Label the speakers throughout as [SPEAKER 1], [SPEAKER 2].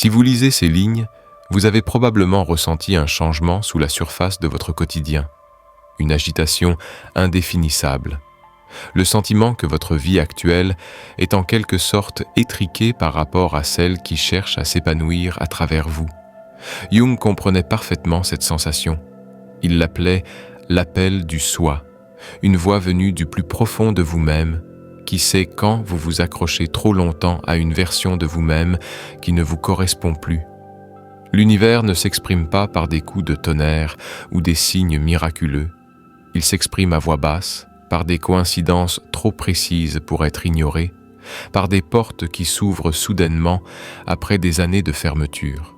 [SPEAKER 1] Si vous lisez ces lignes, vous avez probablement ressenti un changement sous la surface de votre quotidien, une agitation indéfinissable, le sentiment que votre vie actuelle est en quelque sorte étriquée par rapport à celle qui cherche à s'épanouir à travers vous. Jung comprenait parfaitement cette sensation. Il l'appelait l'appel du soi, une voix venue du plus profond de vous-même, qui sait quand vous vous accrochez trop longtemps à une version de vous-même qui ne vous correspond plus. L'univers ne s'exprime pas par des coups de tonnerre ou des signes miraculeux. Il s'exprime à voix basse, par des coïncidences trop précises pour être ignorées, par des portes qui s'ouvrent soudainement après des années de fermeture.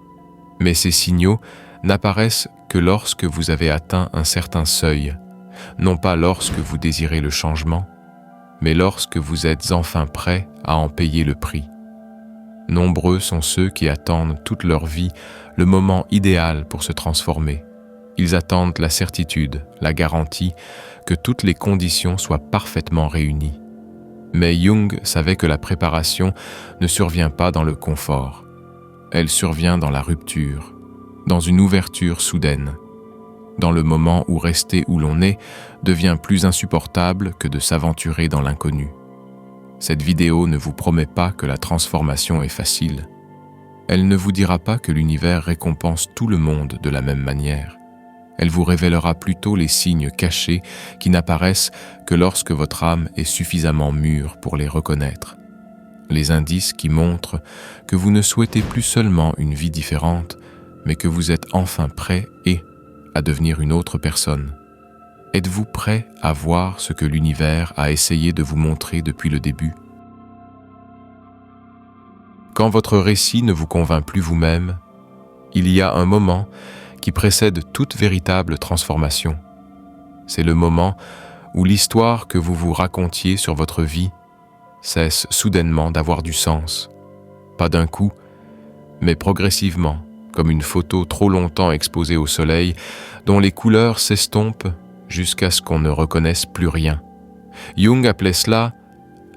[SPEAKER 1] Mais ces signaux n'apparaissent que lorsque vous avez atteint un certain seuil, non pas lorsque vous désirez le changement, mais lorsque vous êtes enfin prêt à en payer le prix. Nombreux sont ceux qui attendent toute leur vie le moment idéal pour se transformer. Ils attendent la certitude, la garantie que toutes les conditions soient parfaitement réunies. Mais Jung savait que la préparation ne survient pas dans le confort. Elle survient dans la rupture, dans une ouverture soudaine, dans le moment où rester où l'on est devient plus insupportable que de s'aventurer dans l'inconnu. Cette vidéo ne vous promet pas que la transformation est facile. Elle ne vous dira pas que l'univers récompense tout le monde de la même manière. Elle vous révélera plutôt les signes cachés qui n'apparaissent que lorsque votre âme est suffisamment mûre pour les reconnaître. Les indices qui montrent que vous ne souhaitez plus seulement une vie différente, mais que vous êtes enfin prêt à devenir une autre personne. Êtes-vous prêt à voir ce que l'univers a essayé de vous montrer depuis le début? Quand votre récit ne vous convainc plus vous-même, il y a un moment qui précède toute véritable transformation. C'est le moment où l'histoire que vous vous racontiez sur votre vie cesse soudainement d'avoir du sens. Pas d'un coup, mais progressivement, comme une photo trop longtemps exposée au soleil, dont les couleurs s'estompent jusqu'à ce qu'on ne reconnaisse plus rien. Jung appelait cela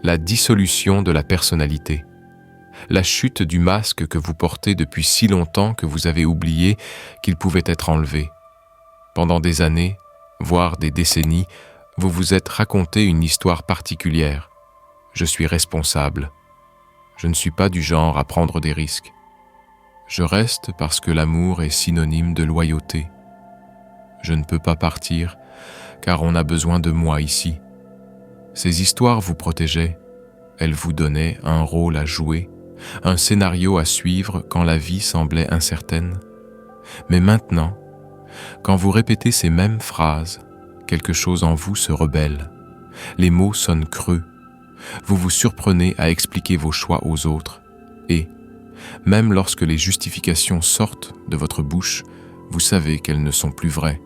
[SPEAKER 1] la dissolution de la personnalité, la chute du masque que vous portez depuis si longtemps que vous avez oublié qu'il pouvait être enlevé. Pendant des années, voire des décennies, vous vous êtes raconté une histoire particulière. Je suis responsable. Je ne suis pas du genre à prendre des risques. Je reste parce que l'amour est synonyme de loyauté. Je ne peux pas partir car on a besoin de moi ici. Ces histoires vous protégeaient. Elles vous donnaient un rôle à jouer, un scénario à suivre quand la vie semblait incertaine. Mais maintenant, quand vous répétez ces mêmes phrases, quelque chose en vous se rebelle. Les mots sonnent creux. Vous vous surprenez à expliquer vos choix aux autres et, même lorsque les justifications sortent de votre bouche, vous savez qu'elles ne sont plus vraies.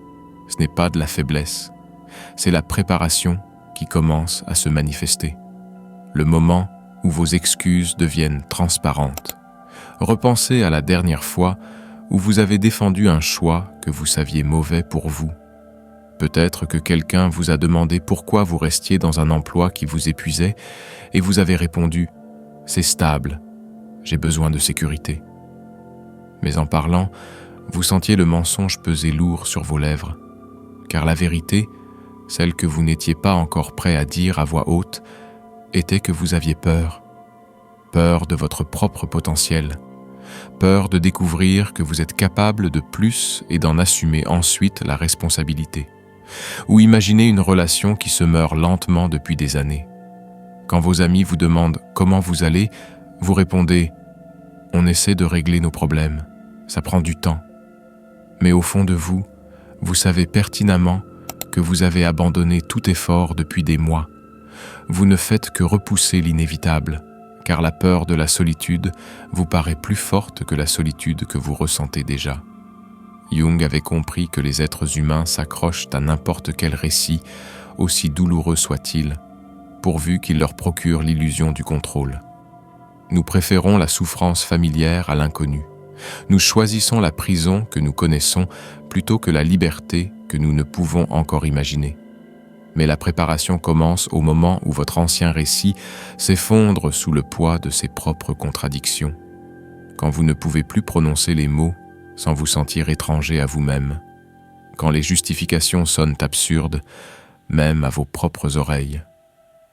[SPEAKER 1] Ce n'est pas de la faiblesse, c'est la préparation qui commence à se manifester. Le moment où vos excuses deviennent transparentes. Repensez à la dernière fois où vous avez défendu un choix que vous saviez mauvais pour vous. Peut-être que quelqu'un vous a demandé pourquoi vous restiez dans un emploi qui vous épuisait et vous avez répondu « C'est stable, j'ai besoin de sécurité ». Mais en parlant, vous sentiez le mensonge peser lourd sur vos lèvres, car la vérité, celle que vous n'étiez pas encore prêt à dire à voix haute, était que vous aviez peur. Peur de votre propre potentiel. Peur de découvrir que vous êtes capable de plus et d'en assumer ensuite la responsabilité. Ou imaginez une relation qui se meurt lentement depuis des années. Quand vos amis vous demandent comment vous allez, vous répondez « On essaie de régler nos problèmes, ça prend du temps ». Mais au fond de vous, vous savez pertinemment que vous avez abandonné tout effort depuis des mois. Vous ne faites que repousser l'inévitable, car la peur de la solitude vous paraît plus forte que la solitude que vous ressentez déjà. Jung avait compris que les êtres humains s'accrochent à n'importe quel récit, aussi douloureux soit-il, pourvu qu'il leur procure l'illusion du contrôle. Nous préférons la souffrance familière à l'inconnu. Nous choisissons la prison que nous connaissons plutôt que la liberté que nous ne pouvons encore imaginer. Mais la préparation commence au moment où votre ancien récit s'effondre sous le poids de ses propres contradictions. quand vous ne pouvez plus prononcer les mots sans vous sentir étranger à vous-même, quand les justifications sonnent absurdes, même à vos propres oreilles,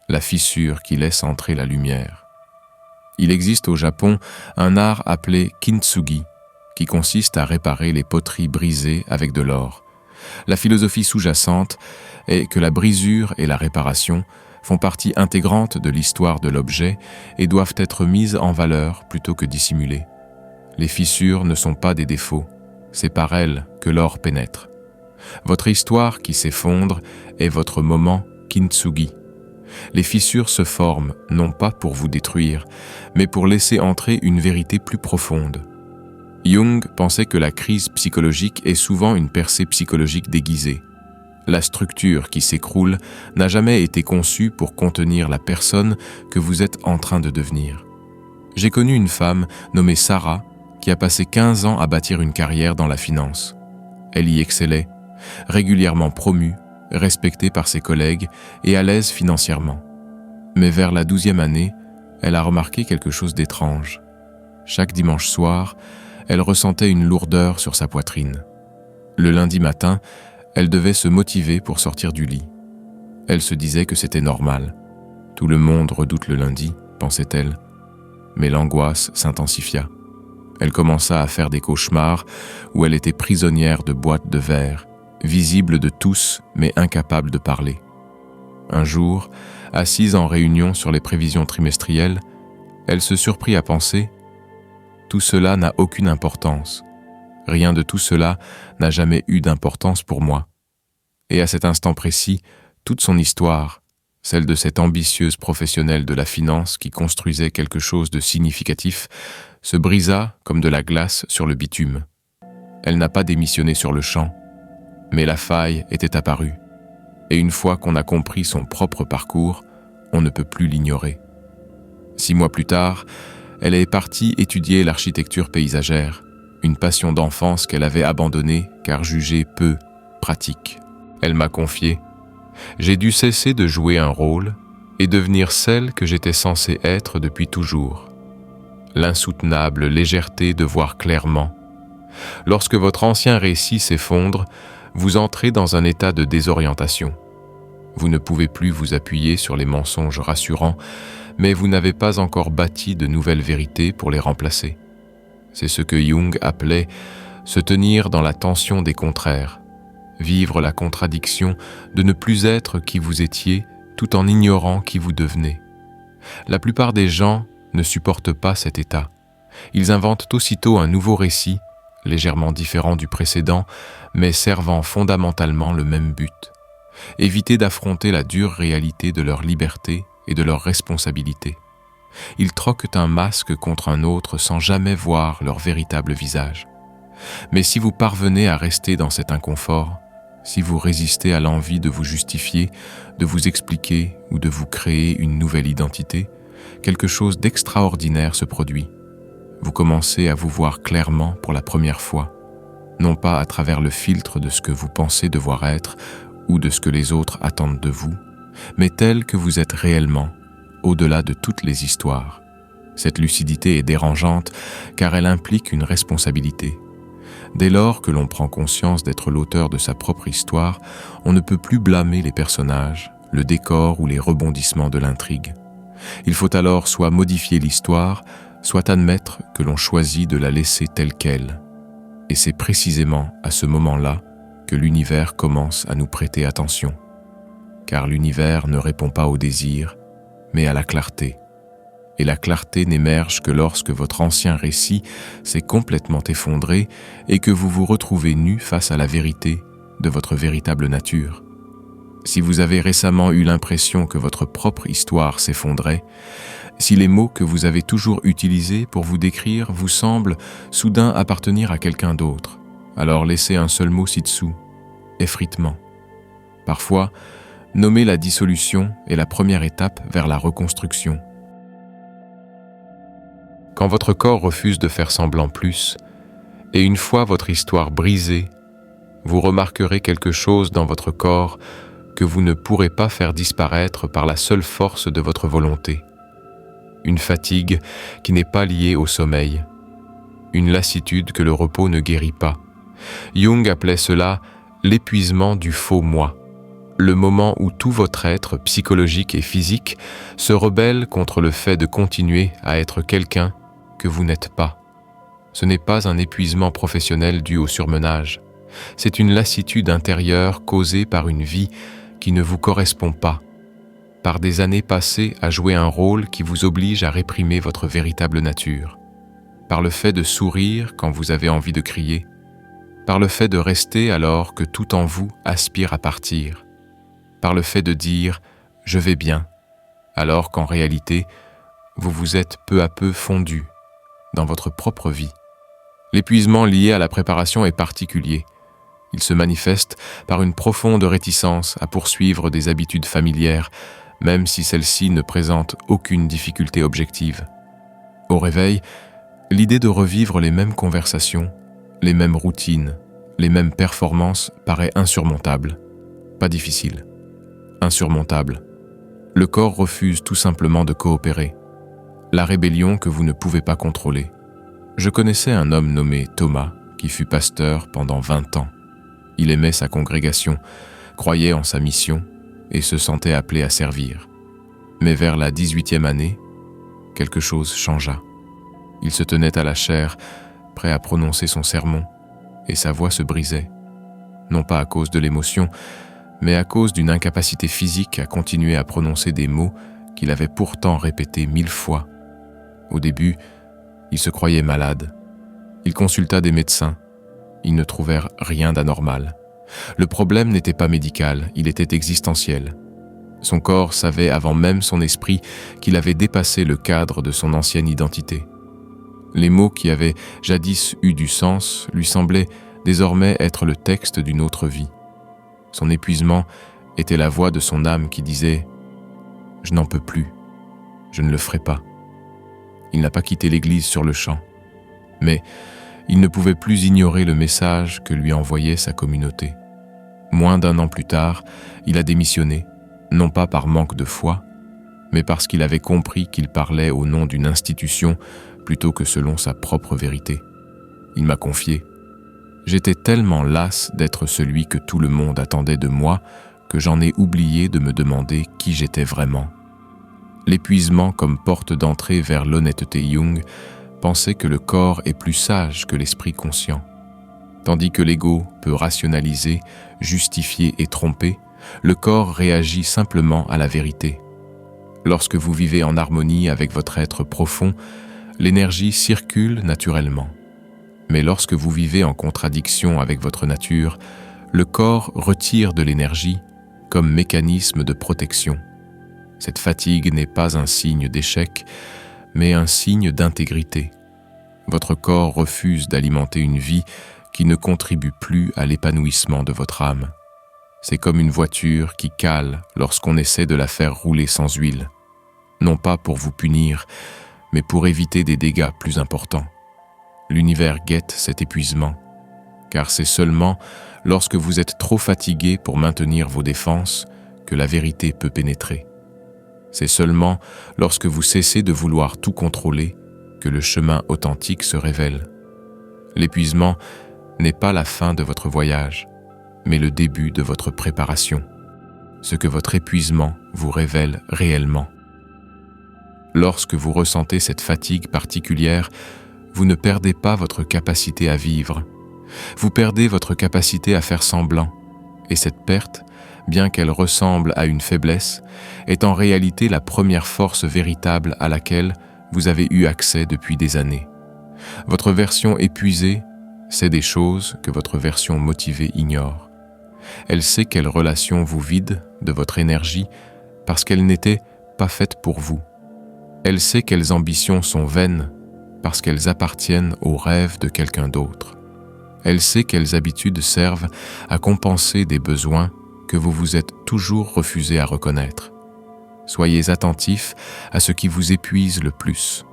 [SPEAKER 1] la fissure qui laisse entrer la lumière. Il existe au Japon un art appelé kintsugi, qui consiste à réparer les poteries brisées avec de l'or. La philosophie sous-jacente est que la brisure et la réparation font partie intégrante de l'histoire de l'objet et doivent être mises en valeur plutôt que dissimulées. Les fissures ne sont pas des défauts, c'est par elles que l'or pénètre. Votre histoire qui s'effondre est votre moment kintsugi. Les fissures se forment non pas pour vous détruire, mais pour laisser entrer une vérité plus profonde. Jung pensait que la crise psychologique est souvent une percée psychologique déguisée. La structure qui s'écroule n'a jamais été conçue pour contenir la personne que vous êtes en train de devenir. J'ai connu une femme nommée Sarah qui a passé 15 ans à bâtir une carrière dans la finance. Elle y excellait, régulièrement promue, respectée par ses collègues et à l'aise financièrement. Mais vers la 12e année, elle a remarqué quelque chose d'étrange. Chaque dimanche soir, elle ressentait une lourdeur sur sa poitrine. Le lundi matin, elle devait se motiver pour sortir du lit. Elle se disait que c'était normal. Tout le monde redoute le lundi, pensait-elle. Mais l'angoisse s'intensifia. Elle commença à faire des cauchemars où elle était prisonnière de boîtes de verre, visible de tous mais incapable de parler. Un jour, assise en réunion sur les prévisions trimestrielles, elle se surprit à penser « Tout cela n'a aucune importance. Rien de tout cela n'a jamais eu d'importance pour moi. » Et à cet instant précis, toute son histoire, celle de cette ambitieuse professionnelle de la finance qui construisait quelque chose de significatif, se brisa comme de la glace sur le bitume. Elle n'a pas démissionné sur le champ, mais la faille était apparue. Et une fois qu'on a compris son propre parcours, on ne peut plus l'ignorer. 6 mois plus tard, elle est partie étudier l'architecture paysagère, une passion d'enfance qu'elle avait abandonnée car jugée peu pratique. Elle m'a confié « J'ai dû cesser de jouer un rôle et devenir celle que j'étais censée être depuis toujours. » L'insoutenable légèreté de voir clairement. Lorsque votre ancien récit s'effondre, vous entrez dans un état de désorientation. Vous ne pouvez plus vous appuyer sur les mensonges rassurants, mais vous n'avez pas encore bâti de nouvelles vérités pour les remplacer. C'est ce que Jung appelait se tenir dans la tension des contraires, vivre la contradiction de ne plus être qui vous étiez tout en ignorant qui vous devenez. La plupart des gens ne supportent pas cet état. Ils inventent aussitôt un nouveau récit, légèrement différent du précédent, mais servant fondamentalement le même but. Éviter d'affronter la dure réalité de leur liberté et de leur responsabilité. Ils troquent un masque contre un autre sans jamais voir leur véritable visage. Mais si vous parvenez à rester dans cet inconfort, si vous résistez à l'envie de vous justifier, de vous expliquer ou de vous créer une nouvelle identité, quelque chose d'extraordinaire se produit. Vous commencez à vous voir clairement pour la première fois, non pas à travers le filtre de ce que vous pensez devoir être ou de ce que les autres attendent de vous, mais tel que vous êtes réellement, au-delà de toutes les histoires. Cette lucidité est dérangeante car elle implique une responsabilité. Dès lors que l'on prend conscience d'être l'auteur de sa propre histoire, on ne peut plus blâmer les personnages, le décor ou les rebondissements de l'intrigue. Il faut alors soit modifier l'histoire, soit admettre que l'on choisit de la laisser telle qu'elle. Et c'est précisément à ce moment-là que l'univers commence à nous prêter attention. Car l'univers ne répond pas au désir, mais à la clarté. Et la clarté n'émerge que lorsque votre ancien récit s'est complètement effondré et que vous vous retrouvez nu face à la vérité de votre véritable nature. Si vous avez récemment eu l'impression que votre propre histoire s'effondrait, si les mots que vous avez toujours utilisés pour vous décrire vous semblent soudain appartenir à quelqu'un d'autre, alors laissez un seul mot ci-dessous, effritement. Parfois, nommer la dissolution est la première étape vers la reconstruction. Quand votre corps refuse de faire semblant plus, et une fois votre histoire brisée, vous remarquerez quelque chose dans votre corps que vous ne pourrez pas faire disparaître par la seule force de votre volonté. Une fatigue qui n'est pas liée au sommeil, une lassitude que le repos ne guérit pas. Jung appelait cela l'épuisement du faux moi, le moment où tout votre être psychologique et physique se rebelle contre le fait de continuer à être quelqu'un que vous n'êtes pas. Ce n'est pas un épuisement professionnel dû au surmenage, c'est une lassitude intérieure causée par une vie qui ne vous correspond pas, par des années passées à jouer un rôle qui vous oblige à réprimer votre véritable nature, par le fait de sourire quand vous avez envie de crier, par le fait de rester alors que tout en vous aspire à partir, par le fait de dire « je vais bien », alors qu'en réalité, vous vous êtes peu à peu fondu dans votre propre vie. L'épuisement lié à la préparation est particulier. Il se manifeste par une profonde réticence à poursuivre des habitudes familières, même si celles-ci ne présentent aucune difficulté objective. Au réveil, l'idée de revivre les mêmes conversations, les mêmes routines, les mêmes performances paraît insurmontable. Pas difficile. Insurmontable. Le corps refuse tout simplement de coopérer. La rébellion que vous ne pouvez pas contrôler. Je connaissais un homme nommé Thomas qui fut pasteur pendant 20 ans. Il aimait sa congrégation, croyait en sa mission et se sentait appelé à servir. Mais vers la 18e année, quelque chose changea. Il se tenait à la chaire, prêt à prononcer son sermon, et sa voix se brisait, non pas à cause de l'émotion, mais à cause d'une incapacité physique à continuer à prononcer des mots qu'il avait pourtant répétés 1000 fois. Au début, il se croyait malade. Il consulta des médecins. Ils ne trouvèrent rien d'anormal. Le problème n'était pas médical, il était existentiel. Son corps savait avant même son esprit qu'il avait dépassé le cadre de son ancienne identité. Les mots qui avaient jadis eu du sens lui semblaient désormais être le texte d'une autre vie. Son épuisement était la voix de son âme qui disait « Je n'en peux plus, je ne le ferai pas ». Il n'a pas quitté l'église sur le champ, mais il ne pouvait plus ignorer le message que lui envoyait sa communauté. Moins d'1 an plus tard, il a démissionné, non pas par manque de foi, mais parce qu'il avait compris qu'il parlait au nom d'une institution plutôt que selon sa propre vérité. Il m'a confié « J'étais tellement las d'être celui que tout le monde attendait de moi que j'en ai oublié de me demander qui j'étais vraiment. » L'épuisement comme porte d'entrée vers l'honnêteté Jung pensait que le corps est plus sage que l'esprit conscient. Tandis que l'ego peut rationaliser, justifier et tromper, le corps réagit simplement à la vérité. Lorsque vous vivez en harmonie avec votre être profond, l'énergie circule naturellement. Mais lorsque vous vivez en contradiction avec votre nature, le corps retire de l'énergie comme mécanisme de protection. Cette fatigue n'est pas un signe d'échec, mais un signe d'intégrité. Votre corps refuse d'alimenter une vie qui ne contribue plus à l'épanouissement de votre âme. C'est comme une voiture qui cale lorsqu'on essaie de la faire rouler sans huile. Non pas pour vous punir, mais pour éviter des dégâts plus importants. L'univers guette cet épuisement, car c'est seulement lorsque vous êtes trop fatigué pour maintenir vos défenses que la vérité peut pénétrer. C'est seulement lorsque vous cessez de vouloir tout contrôler que le chemin authentique se révèle. L'épuisement n'est pas la fin de votre voyage, mais le début de votre préparation, ce que votre épuisement vous révèle réellement. Lorsque vous ressentez cette fatigue particulière, vous ne perdez pas votre capacité à vivre. Vous perdez votre capacité à faire semblant, et cette perte, bien qu'elle ressemble à une faiblesse, est en réalité la première force véritable à laquelle vous avez eu accès depuis des années. Votre version épuisée sait des choses que votre version motivée ignore. Elle sait quelles relations vous vident de votre énergie parce qu'elles n'étaient pas faites pour vous. Elle sait quelles ambitions sont vaines parce qu'elles appartiennent aux rêves de quelqu'un d'autre. Elle sait quelles habitudes servent à compenser des besoins que vous vous êtes toujours refusé à reconnaître. Soyez attentifs à ce qui vous épuise le plus,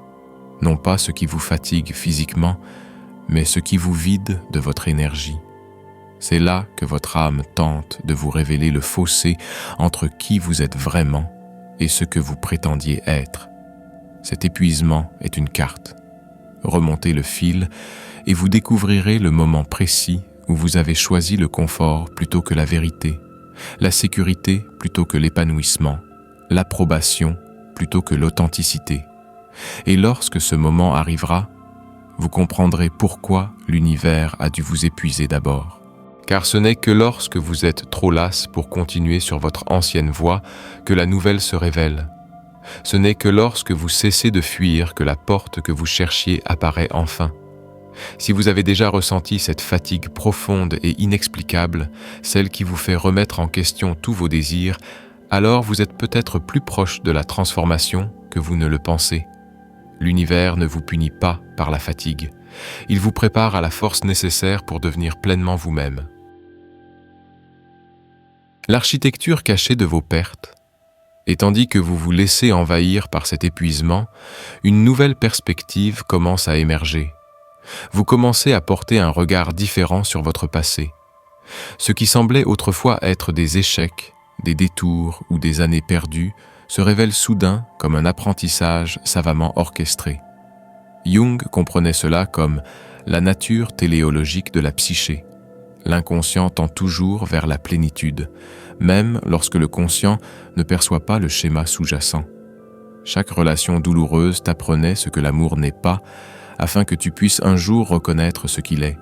[SPEAKER 1] non pas ce qui vous fatigue physiquement, mais ce qui vous vide de votre énergie. C'est là que votre âme tente de vous révéler le fossé entre qui vous êtes vraiment et ce que vous prétendiez être. Cet épuisement est une carte. remontez le fil et vous découvrirez le moment précis où vous avez choisi le confort plutôt que la vérité, la sécurité plutôt que l'épanouissement, l'approbation plutôt que l'authenticité. Et lorsque ce moment arrivera, vous comprendrez pourquoi l'univers a dû vous épuiser d'abord. Car ce n'est que lorsque vous êtes trop las pour continuer sur votre ancienne voie que la nouvelle se révèle. Ce n'est que lorsque vous cessez de fuir que la porte que vous cherchiez apparaît enfin. Si vous avez déjà ressenti cette fatigue profonde et inexplicable, celle qui vous fait remettre en question tous vos désirs, alors vous êtes peut-être plus proche de la transformation que vous ne le pensez. L'univers ne vous punit pas par la fatigue. Il vous prépare à la force nécessaire pour devenir pleinement vous-même. L'architecture cachée de vos pertes, et tandis que vous vous laissez envahir par cet épuisement, une nouvelle perspective commence à émerger. Vous commencez à porter un regard différent sur votre passé. Ce qui semblait autrefois être des échecs, des détours ou des années perdues se révèle soudain comme un apprentissage savamment orchestré. Jung comprenait cela comme la nature téléologique de la psyché. L'inconscient tend toujours vers la plénitude, même lorsque le conscient ne perçoit pas le schéma sous-jacent. Chaque relation douloureuse t'apprenait ce que l'amour n'est pas, afin que tu puisses un jour reconnaître ce qu'il est.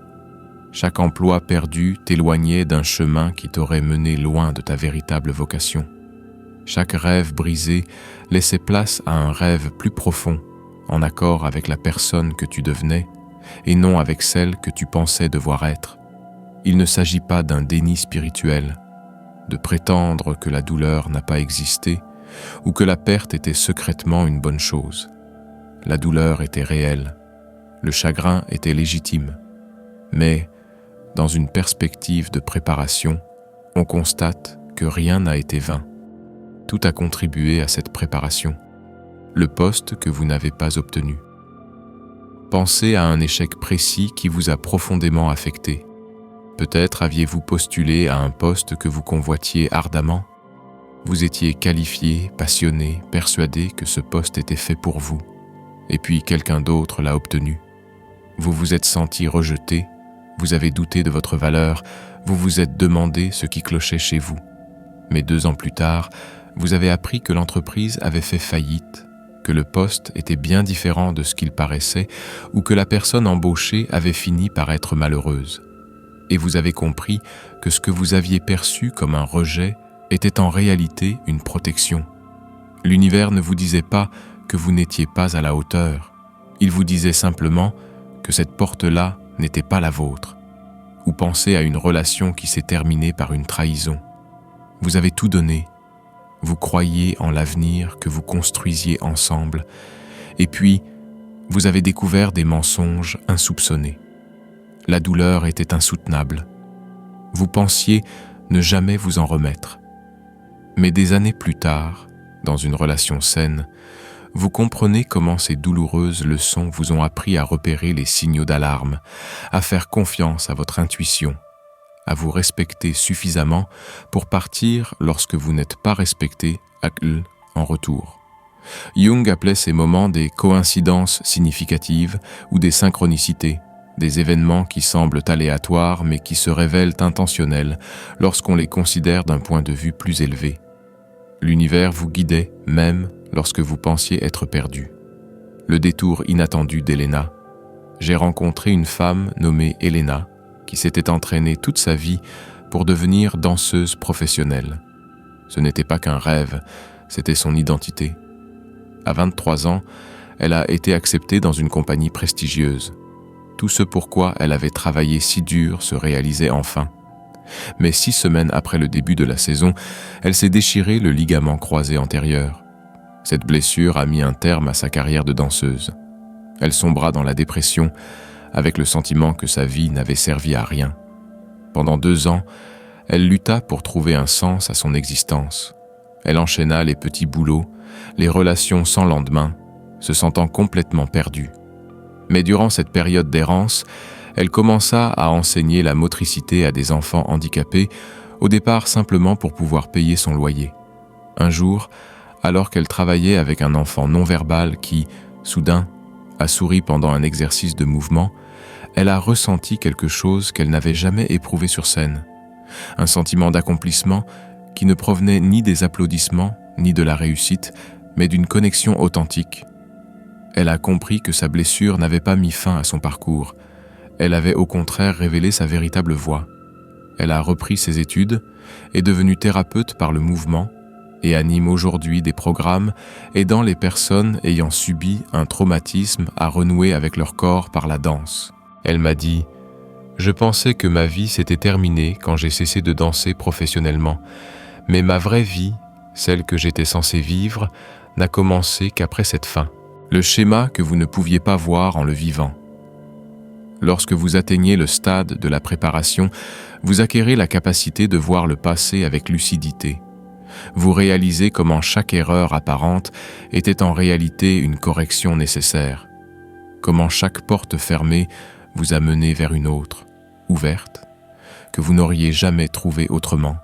[SPEAKER 1] Chaque emploi perdu t'éloignait d'un chemin qui t'aurait mené loin de ta véritable vocation. Chaque rêve brisé laissait place à un rêve plus profond, en accord avec la personne que tu devenais, et non avec celle que tu pensais devoir être. Il ne s'agit pas d'un déni spirituel, de prétendre que la douleur n'a pas existé ou que la perte était secrètement une bonne chose. La douleur était réelle, le chagrin était légitime, mais dans une perspective de préparation, on constate que rien n'a été vain. Tout a contribué à cette préparation, le poste que vous n'avez pas obtenu. Pensez à un échec précis qui vous a profondément affecté. Peut-être aviez-vous postulé à un poste que vous convoitiez ardemment. Vous étiez qualifié, passionné, persuadé que ce poste était fait pour vous, et puis quelqu'un d'autre l'a obtenu. Vous vous êtes senti rejeté, vous avez douté de votre valeur, vous vous êtes demandé ce qui clochait chez vous. Mais 2 ans plus tard, vous avez appris que l'entreprise avait fait faillite, que le poste était bien différent de ce qu'il paraissait ou que la personne embauchée avait fini par être malheureuse. Et vous avez compris que ce que vous aviez perçu comme un rejet était en réalité une protection. L'univers ne vous disait pas que vous n'étiez pas à la hauteur. Il vous disait simplement que cette porte-là n'était pas la vôtre. Ou pensez à une relation qui s'est terminée par une trahison. Vous avez tout donné. Vous croyiez en l'avenir que vous construisiez ensemble. Et puis, vous avez découvert des mensonges insoupçonnés. La douleur était insoutenable. Vous pensiez ne jamais vous en remettre. Mais des années plus tard, dans une relation saine, vous comprenez comment ces douloureuses leçons vous ont appris à repérer les signaux d'alarme, à faire confiance à votre intuition, à vous respecter suffisamment pour partir lorsque vous n'êtes pas respecté en retour. Jung appelait ces moments des coïncidences significatives ou des synchronicités, des événements qui semblent aléatoires mais qui se révèlent intentionnels lorsqu'on les considère d'un point de vue plus élevé. L'univers vous guidait même lorsque vous pensiez être perdu. Le détour inattendu d'Elena. J'ai rencontré une femme nommée Elena qui s'était entraînée toute sa vie pour devenir danseuse professionnelle. Ce n'était pas qu'un rêve, c'était son identité. À 23 ans, elle a été acceptée dans une compagnie prestigieuse. Tout ce pourquoi elle avait travaillé si dur se réalisait enfin. Mais 6 semaines après le début de la saison, elle s'est déchiré le ligament croisé antérieur. Cette blessure a mis un terme à sa carrière de danseuse. Elle sombra dans la dépression, avec le sentiment que sa vie n'avait servi à rien. Pendant 2 ans, elle lutta pour trouver un sens à son existence. Elle enchaîna les petits boulots, les relations sans lendemain, se sentant complètement perdue. Mais durant cette période d'errance, elle commença à enseigner la motricité à des enfants handicapés, au départ simplement pour pouvoir payer son loyer. Un jour, alors qu'elle travaillait avec un enfant non-verbal qui, soudain, a souri pendant un exercice de mouvement, elle a ressenti quelque chose qu'elle n'avait jamais éprouvé sur scène. Un sentiment d'accomplissement qui ne provenait ni des applaudissements, ni de la réussite, mais d'une connexion authentique. Elle a compris que sa blessure n'avait pas mis fin à son parcours. Elle avait au contraire révélé sa véritable voix. Elle a repris ses études, est devenue thérapeute par le mouvement et anime aujourd'hui des programmes aidant les personnes ayant subi un traumatisme à renouer avec leur corps par la danse. Elle m'a dit « Je pensais que ma vie s'était terminée quand j'ai cessé de danser professionnellement, mais ma vraie vie, celle que j'étais censé vivre, n'a commencé qu'après cette fin. Le schéma que vous ne pouviez pas voir en le vivant. Lorsque vous atteignez le stade de la préparation, vous acquérez la capacité de voir le passé avec lucidité. Vous réalisez comment chaque erreur apparente était en réalité une correction nécessaire. Comment chaque porte fermée vous a mené vers une autre, ouverte, que vous n'auriez jamais trouvée autrement.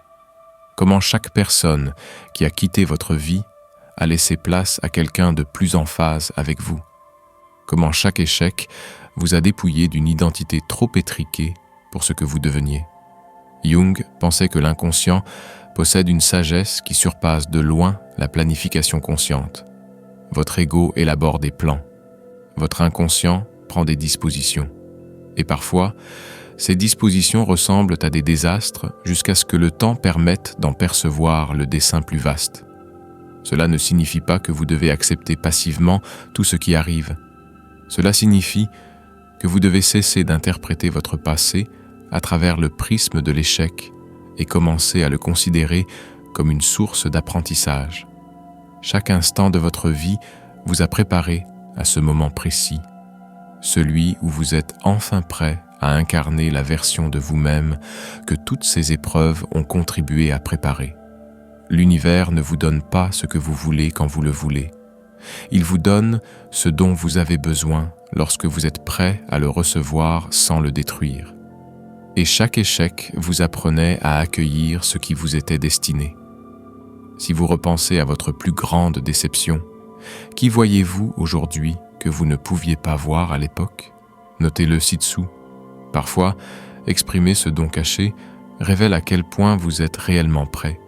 [SPEAKER 1] Comment chaque personne qui a quitté votre vie a laissé place à quelqu'un de plus en phase avec vous. Comment chaque échec vous a dépouillé d'une identité trop étriquée pour ce que vous deveniez. Jung pensait que l'inconscient possède une sagesse qui surpasse de loin la planification consciente. Votre ego élabore des plans. Votre inconscient prend des dispositions. Et parfois, ces dispositions ressemblent à des désastres jusqu'à ce que le temps permette d'en percevoir le dessin plus vaste. Cela ne signifie pas que vous devez accepter passivement tout ce qui arrive. Cela signifie que vous devez cesser d'interpréter votre passé à travers le prisme de l'échec et commencer à le considérer comme une source d'apprentissage. Chaque instant de votre vie vous a préparé à ce moment précis, celui où vous êtes enfin prêt à incarner la version de vous-même que toutes ces épreuves ont contribué à préparer. L'univers ne vous donne pas ce que vous voulez quand vous le voulez. Il vous donne ce dont vous avez besoin lorsque vous êtes prêt à le recevoir sans le détruire. Et chaque échec vous apprenait à accueillir ce qui vous était destiné. Si vous repensez à votre plus grande déception, qui voyez-vous aujourd'hui que vous ne pouviez pas voir à l'époque? Notez-le ci-dessous. Parfois, exprimer ce don caché révèle à quel point vous êtes réellement prêt.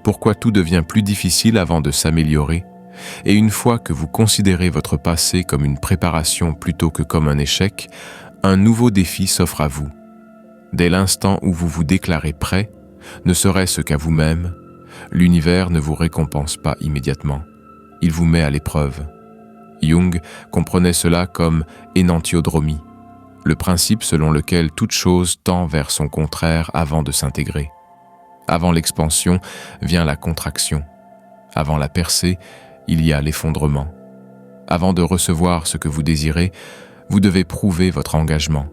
[SPEAKER 1] Pourquoi tout devient plus difficile avant de s'améliorer, et une fois que vous considérez votre passé comme une préparation plutôt que comme un échec, un nouveau défi s'offre à vous. Dès l'instant où vous vous déclarez prêt, ne serait-ce qu'à vous-même, l'univers ne vous récompense pas immédiatement. Il vous met à l'épreuve. Jung comprenait cela comme énantiodromie, le principe selon lequel toute chose tend vers son contraire avant de s'intégrer. Avant l'expansion vient la contraction. Avant la percée, il y a l'effondrement. Avant de recevoir ce que vous désirez, vous devez prouver votre engagement.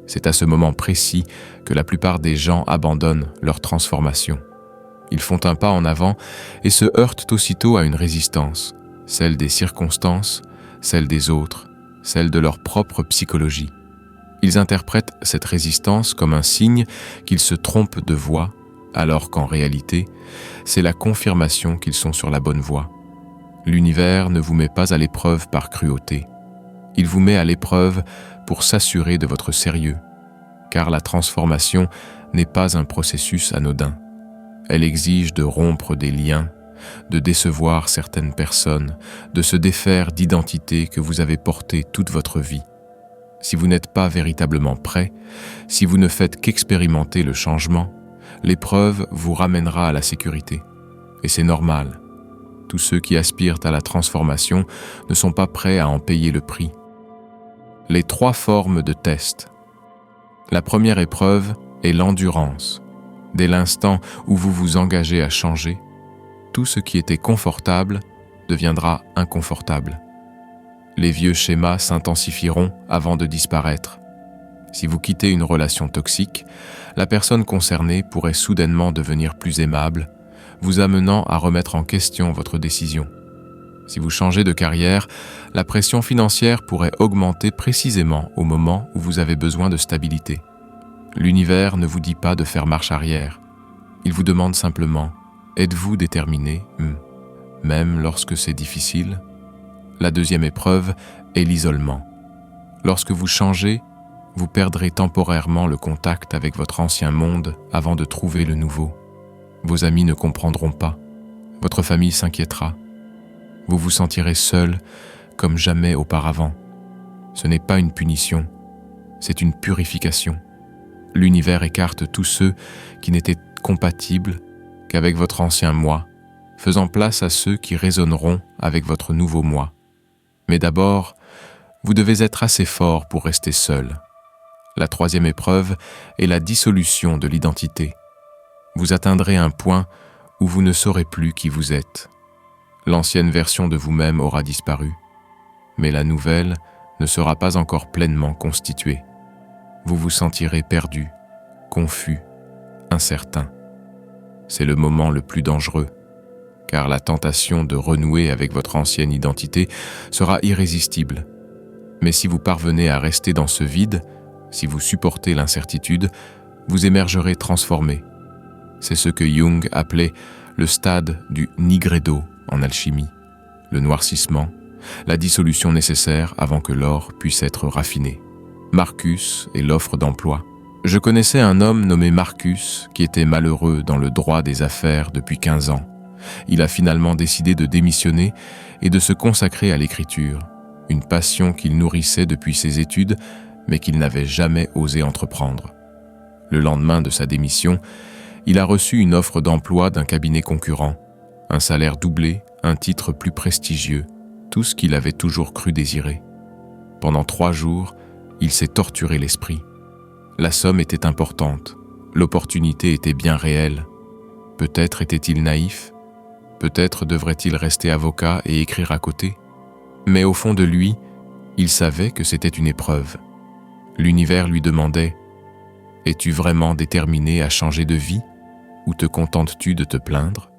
[SPEAKER 1] C'est à ce moment précis que la plupart des gens abandonnent leur transformation. Ils font un pas en avant et se heurtent aussitôt à une résistance, celle des circonstances, celle des autres, celle de leur propre psychologie. Ils interprètent cette résistance comme un signe qu'ils se trompent de voie, alors qu'en réalité, c'est la confirmation qu'ils sont sur la bonne voie. L'univers ne vous met pas à l'épreuve par cruauté. Il vous met à l'épreuve pour s'assurer de votre sérieux, car la transformation n'est pas un processus anodin. Elle exige de rompre des liens, de décevoir certaines personnes, de se défaire d'identités que vous avez portées toute votre vie. Si vous n'êtes pas véritablement prêt, si vous ne faites qu'expérimenter le changement, l'épreuve vous ramènera à la sécurité. Et c'est normal. Tous ceux qui aspirent à la transformation ne sont pas prêts à en payer le prix. Les 3 formes de test. La première épreuve est l'endurance. Dès l'instant où vous vous engagez à changer, tout ce qui était confortable deviendra inconfortable. Les vieux schémas s'intensifieront avant de disparaître. Si vous quittez une relation toxique, la personne concernée pourrait soudainement devenir plus aimable, vous amenant à remettre en question votre décision. Si vous changez de carrière, la pression financière pourrait augmenter précisément au moment où vous avez besoin de stabilité. L'univers ne vous dit pas de faire marche arrière. Il vous demande simplement « Êtes-vous déterminé, même lorsque c'est difficile ?» La deuxième épreuve est l'isolement. Lorsque vous changez, vous perdrez temporairement le contact avec votre ancien monde avant de trouver le nouveau. Vos amis ne comprendront pas. Votre famille s'inquiétera. Vous vous sentirez seul comme jamais auparavant. Ce n'est pas une punition, c'est une purification. L'univers écarte tous ceux qui n'étaient compatibles qu'avec votre ancien moi, faisant place à ceux qui résonneront avec votre nouveau moi. Mais d'abord, vous devez être assez fort pour rester seul. La troisième épreuve est la dissolution de l'identité. Vous atteindrez un point où vous ne saurez plus qui vous êtes. L'ancienne version de vous-même aura disparu, mais la nouvelle ne sera pas encore pleinement constituée. Vous vous sentirez perdu, confus, incertain. C'est le moment le plus dangereux, car la tentation de renouer avec votre ancienne identité sera irrésistible. Mais si vous parvenez à rester dans ce vide, si vous supportez l'incertitude, vous émergerez transformé. C'est ce que Jung appelait le stade du nigredo en alchimie, le noircissement, la dissolution nécessaire avant que l'or puisse être raffiné. Marcus et l'offre d'emploi. Je connaissais un homme nommé Marcus qui était malheureux dans le droit des affaires depuis 15 ans. Il a finalement décidé de démissionner et de se consacrer à l'écriture, une passion qu'il nourrissait depuis ses études mais qu'il n'avait jamais osé entreprendre. Le lendemain de sa démission, il a reçu une offre d'emploi d'un cabinet concurrent, un salaire doublé, un titre plus prestigieux, tout ce qu'il avait toujours cru désirer. Pendant 3 jours, il s'est torturé l'esprit. La somme était importante, l'opportunité était bien réelle. Peut-être était-il naïf, peut-être devrait-il rester avocat et écrire à côté. Mais au fond de lui, il savait que c'était une épreuve. L'univers lui demandait « Es-tu vraiment déterminé à changer de vie ou te contentes-tu de te plaindre ?»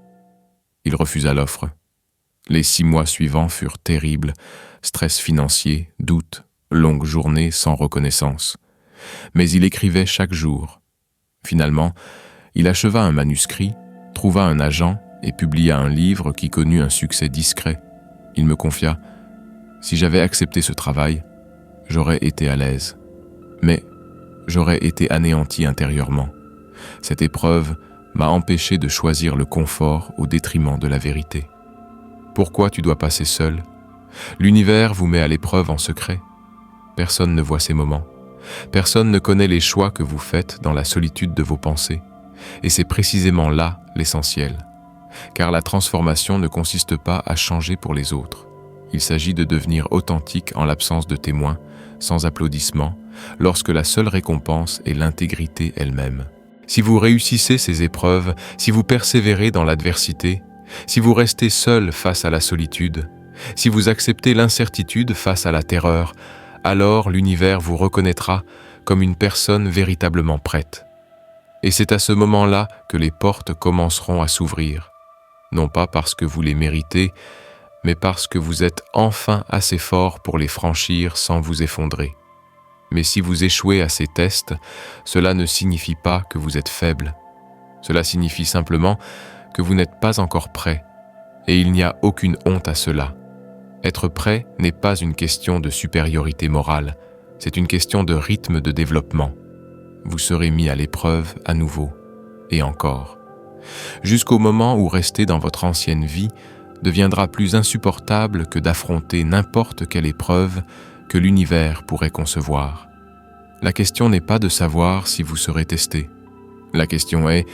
[SPEAKER 1] Il refusa l'offre. Les 6 mois suivants furent terribles, stress financier, doutes, longues journées sans reconnaissance. Mais il écrivait chaque jour. Finalement, il acheva un manuscrit, trouva un agent et publia un livre qui connut un succès discret. Il me confia « Si j'avais accepté ce travail, j'aurais été à l'aise. Mais j'aurais été anéanti intérieurement. Cette épreuve m'a empêché de choisir le confort au détriment de la vérité. Pourquoi tu dois passer seul? L'univers vous met à l'épreuve en secret. Personne ne voit ces moments. Personne ne connaît les choix que vous faites dans la solitude de vos pensées. Et c'est précisément là l'essentiel. Car la transformation ne consiste pas à changer pour les autres. Il s'agit de devenir authentique en l'absence de témoins, sans applaudissements, lorsque la seule récompense est l'intégrité elle-même. Si vous réussissez ces épreuves, si vous persévérez dans l'adversité, si vous restez seul face à la solitude, si vous acceptez l'incertitude face à la terreur, alors l'univers vous reconnaîtra comme une personne véritablement prête. Et c'est à ce moment-là que les portes commenceront à s'ouvrir, non pas parce que vous les méritez, mais parce que vous êtes enfin assez fort pour les franchir sans vous effondrer. Mais si vous échouez à ces tests, cela ne signifie pas que vous êtes faible. Cela signifie simplement que vous n'êtes pas encore prêt, et il n'y a aucune honte à cela. Être prêt n'est pas une question de supériorité morale, c'est une question de rythme de développement. Vous serez mis à l'épreuve à nouveau, et encore, jusqu'au moment où rester dans votre ancienne vie deviendra plus insupportable que d'affronter n'importe quelle épreuve que l'univers pourrait concevoir. La question n'est pas de savoir si vous serez testé. La question est,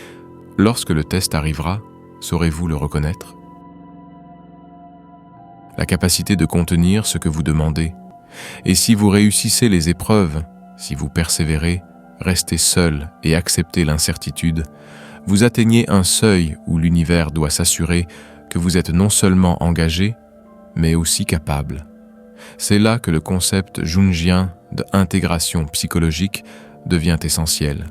[SPEAKER 1] lorsque le test arrivera, saurez-vous le reconnaître? La capacité de contenir ce que vous demandez. Et si vous réussissez les épreuves, si vous persévérez, restez seul et acceptez l'incertitude, vous atteignez un seuil où l'univers doit s'assurer que vous êtes non seulement engagé, mais aussi capable. C'est là que le concept jungien d'intégration psychologique devient essentiel.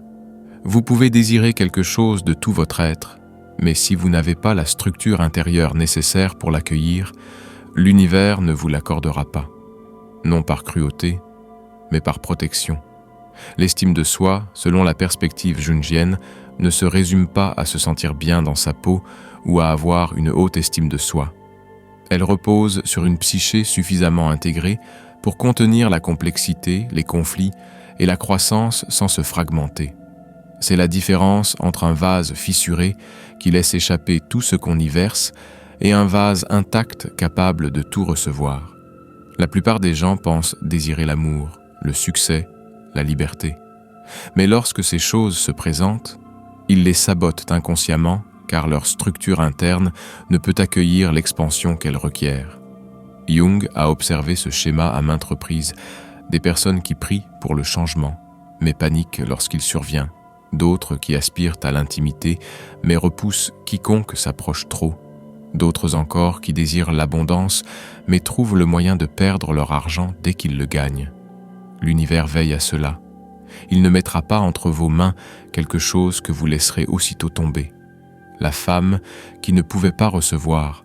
[SPEAKER 1] Vous pouvez désirer quelque chose de tout votre être, mais si vous n'avez pas la structure intérieure nécessaire pour l'accueillir, l'univers ne vous l'accordera pas. Non par cruauté, mais par protection. L'estime de soi, selon la perspective jungienne, ne se résume pas à se sentir bien dans sa peau ou à avoir une haute estime de soi. Elle repose sur une psyché suffisamment intégrée pour contenir la complexité, les conflits et la croissance sans se fragmenter. C'est la différence entre un vase fissuré qui laisse échapper tout ce qu'on y verse et un vase intact capable de tout recevoir. La plupart des gens pensent désirer l'amour, le succès, la liberté. Mais lorsque ces choses se présentent, ils les sabotent inconsciemment car leur structure interne ne peut accueillir l'expansion qu'elle requiert. Jung a observé ce schéma à maintes reprises, des personnes qui prient pour le changement, mais paniquent lorsqu'il survient, d'autres qui aspirent à l'intimité, mais repoussent quiconque s'approche trop, d'autres encore qui désirent l'abondance, mais trouvent le moyen de perdre leur argent dès qu'ils le gagnent. L'univers veille à cela. Il ne mettra pas entre vos mains quelque chose que vous laisserez aussitôt tomber. La femme qui ne pouvait pas recevoir.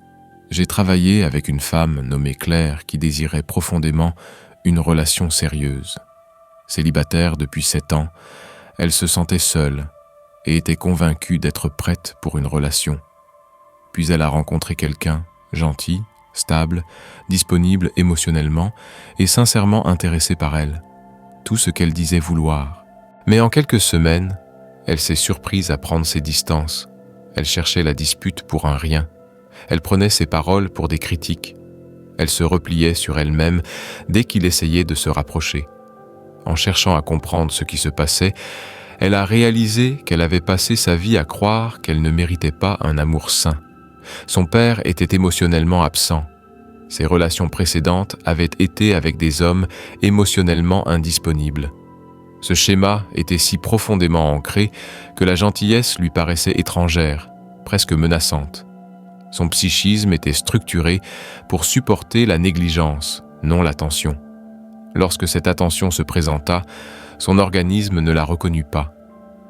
[SPEAKER 1] J'ai travaillé avec une femme nommée Claire qui désirait profondément une relation sérieuse. Célibataire depuis 7 ans, elle se sentait seule et était convaincue d'être prête pour une relation. Puis elle a rencontré quelqu'un, gentil, stable, disponible émotionnellement et sincèrement intéressé par elle. Tout ce qu'elle disait vouloir. Mais en quelques semaines, elle s'est surprise à prendre ses distances. Elle cherchait la dispute pour un rien. Elle prenait ses paroles pour des critiques. Elle se repliait sur elle-même dès qu'il essayait de se rapprocher. En cherchant à comprendre ce qui se passait, elle a réalisé qu'elle avait passé sa vie à croire qu'elle ne méritait pas un amour sain. Son père était émotionnellement absent. Ses relations précédentes avaient été avec des hommes émotionnellement indisponibles. Ce schéma était si profondément ancré que la gentillesse lui paraissait étrangère, presque menaçante. Son psychisme était structuré pour supporter la négligence, non l'attention. Lorsque cette attention se présenta, son organisme ne la reconnut pas.